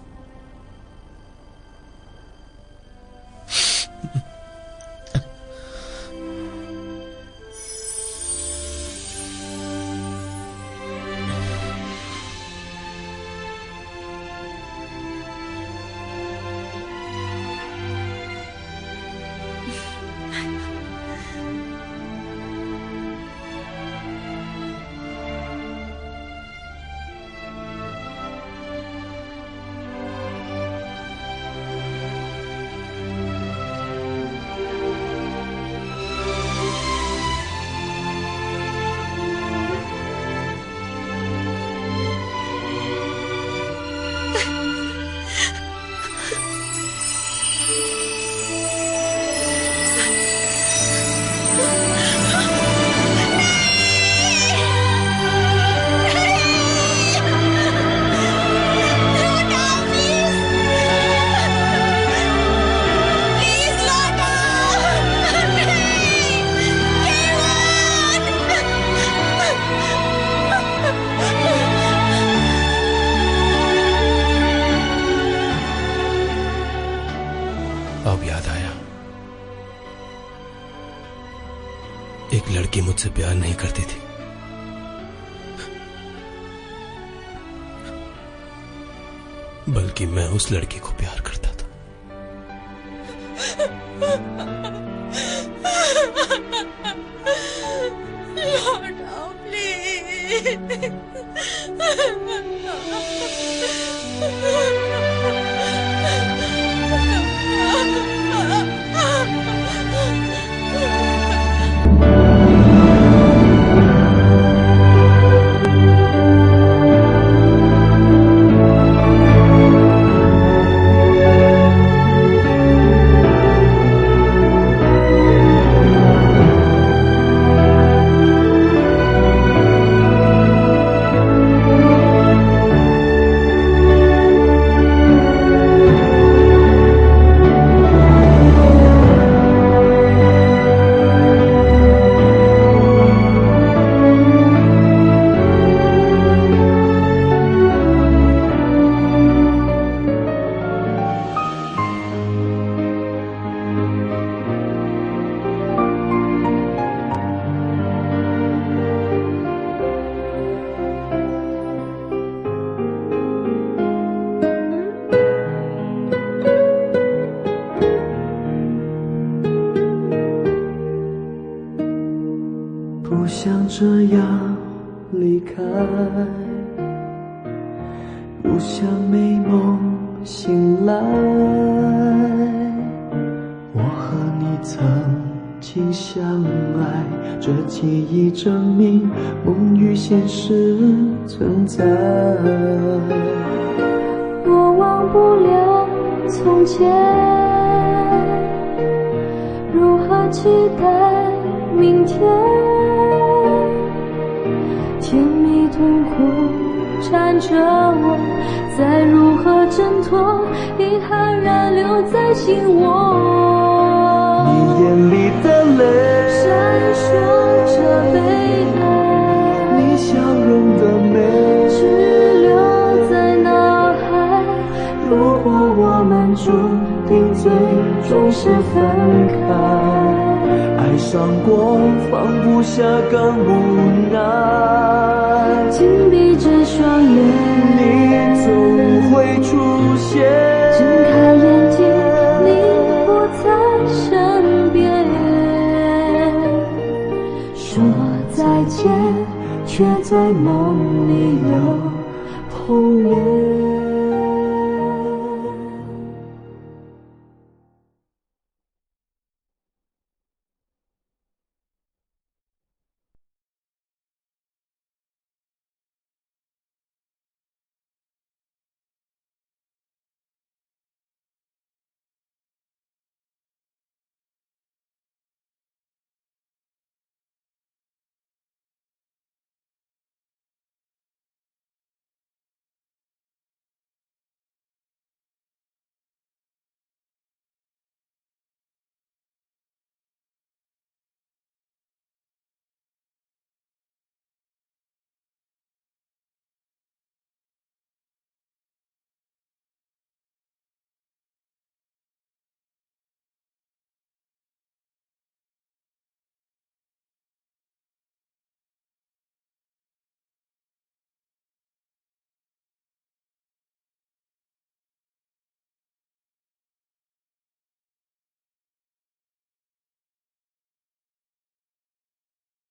अब याद आया, एक लड़की मुझसे प्यार नहीं करती थी। बल्कि मैं उस लड़की को प्यार करता था। लौट आओ प्लीज।不想这样离开，不想美梦醒来。我和你曾经相爱，这记忆证明梦与现实存在。我忘不了从前，如何期待明天？甜蜜痛苦缠着我，再如何挣脱，遗憾仍留在心窝。你眼里的泪闪烁着悲哀，你笑容的美只留在脑海。如果我们注定最终是分开，爱上过放不下更无奈，紧闭着双眼，你总会出现。睁开眼睛，你不在身边。说再见，却在梦里又碰面。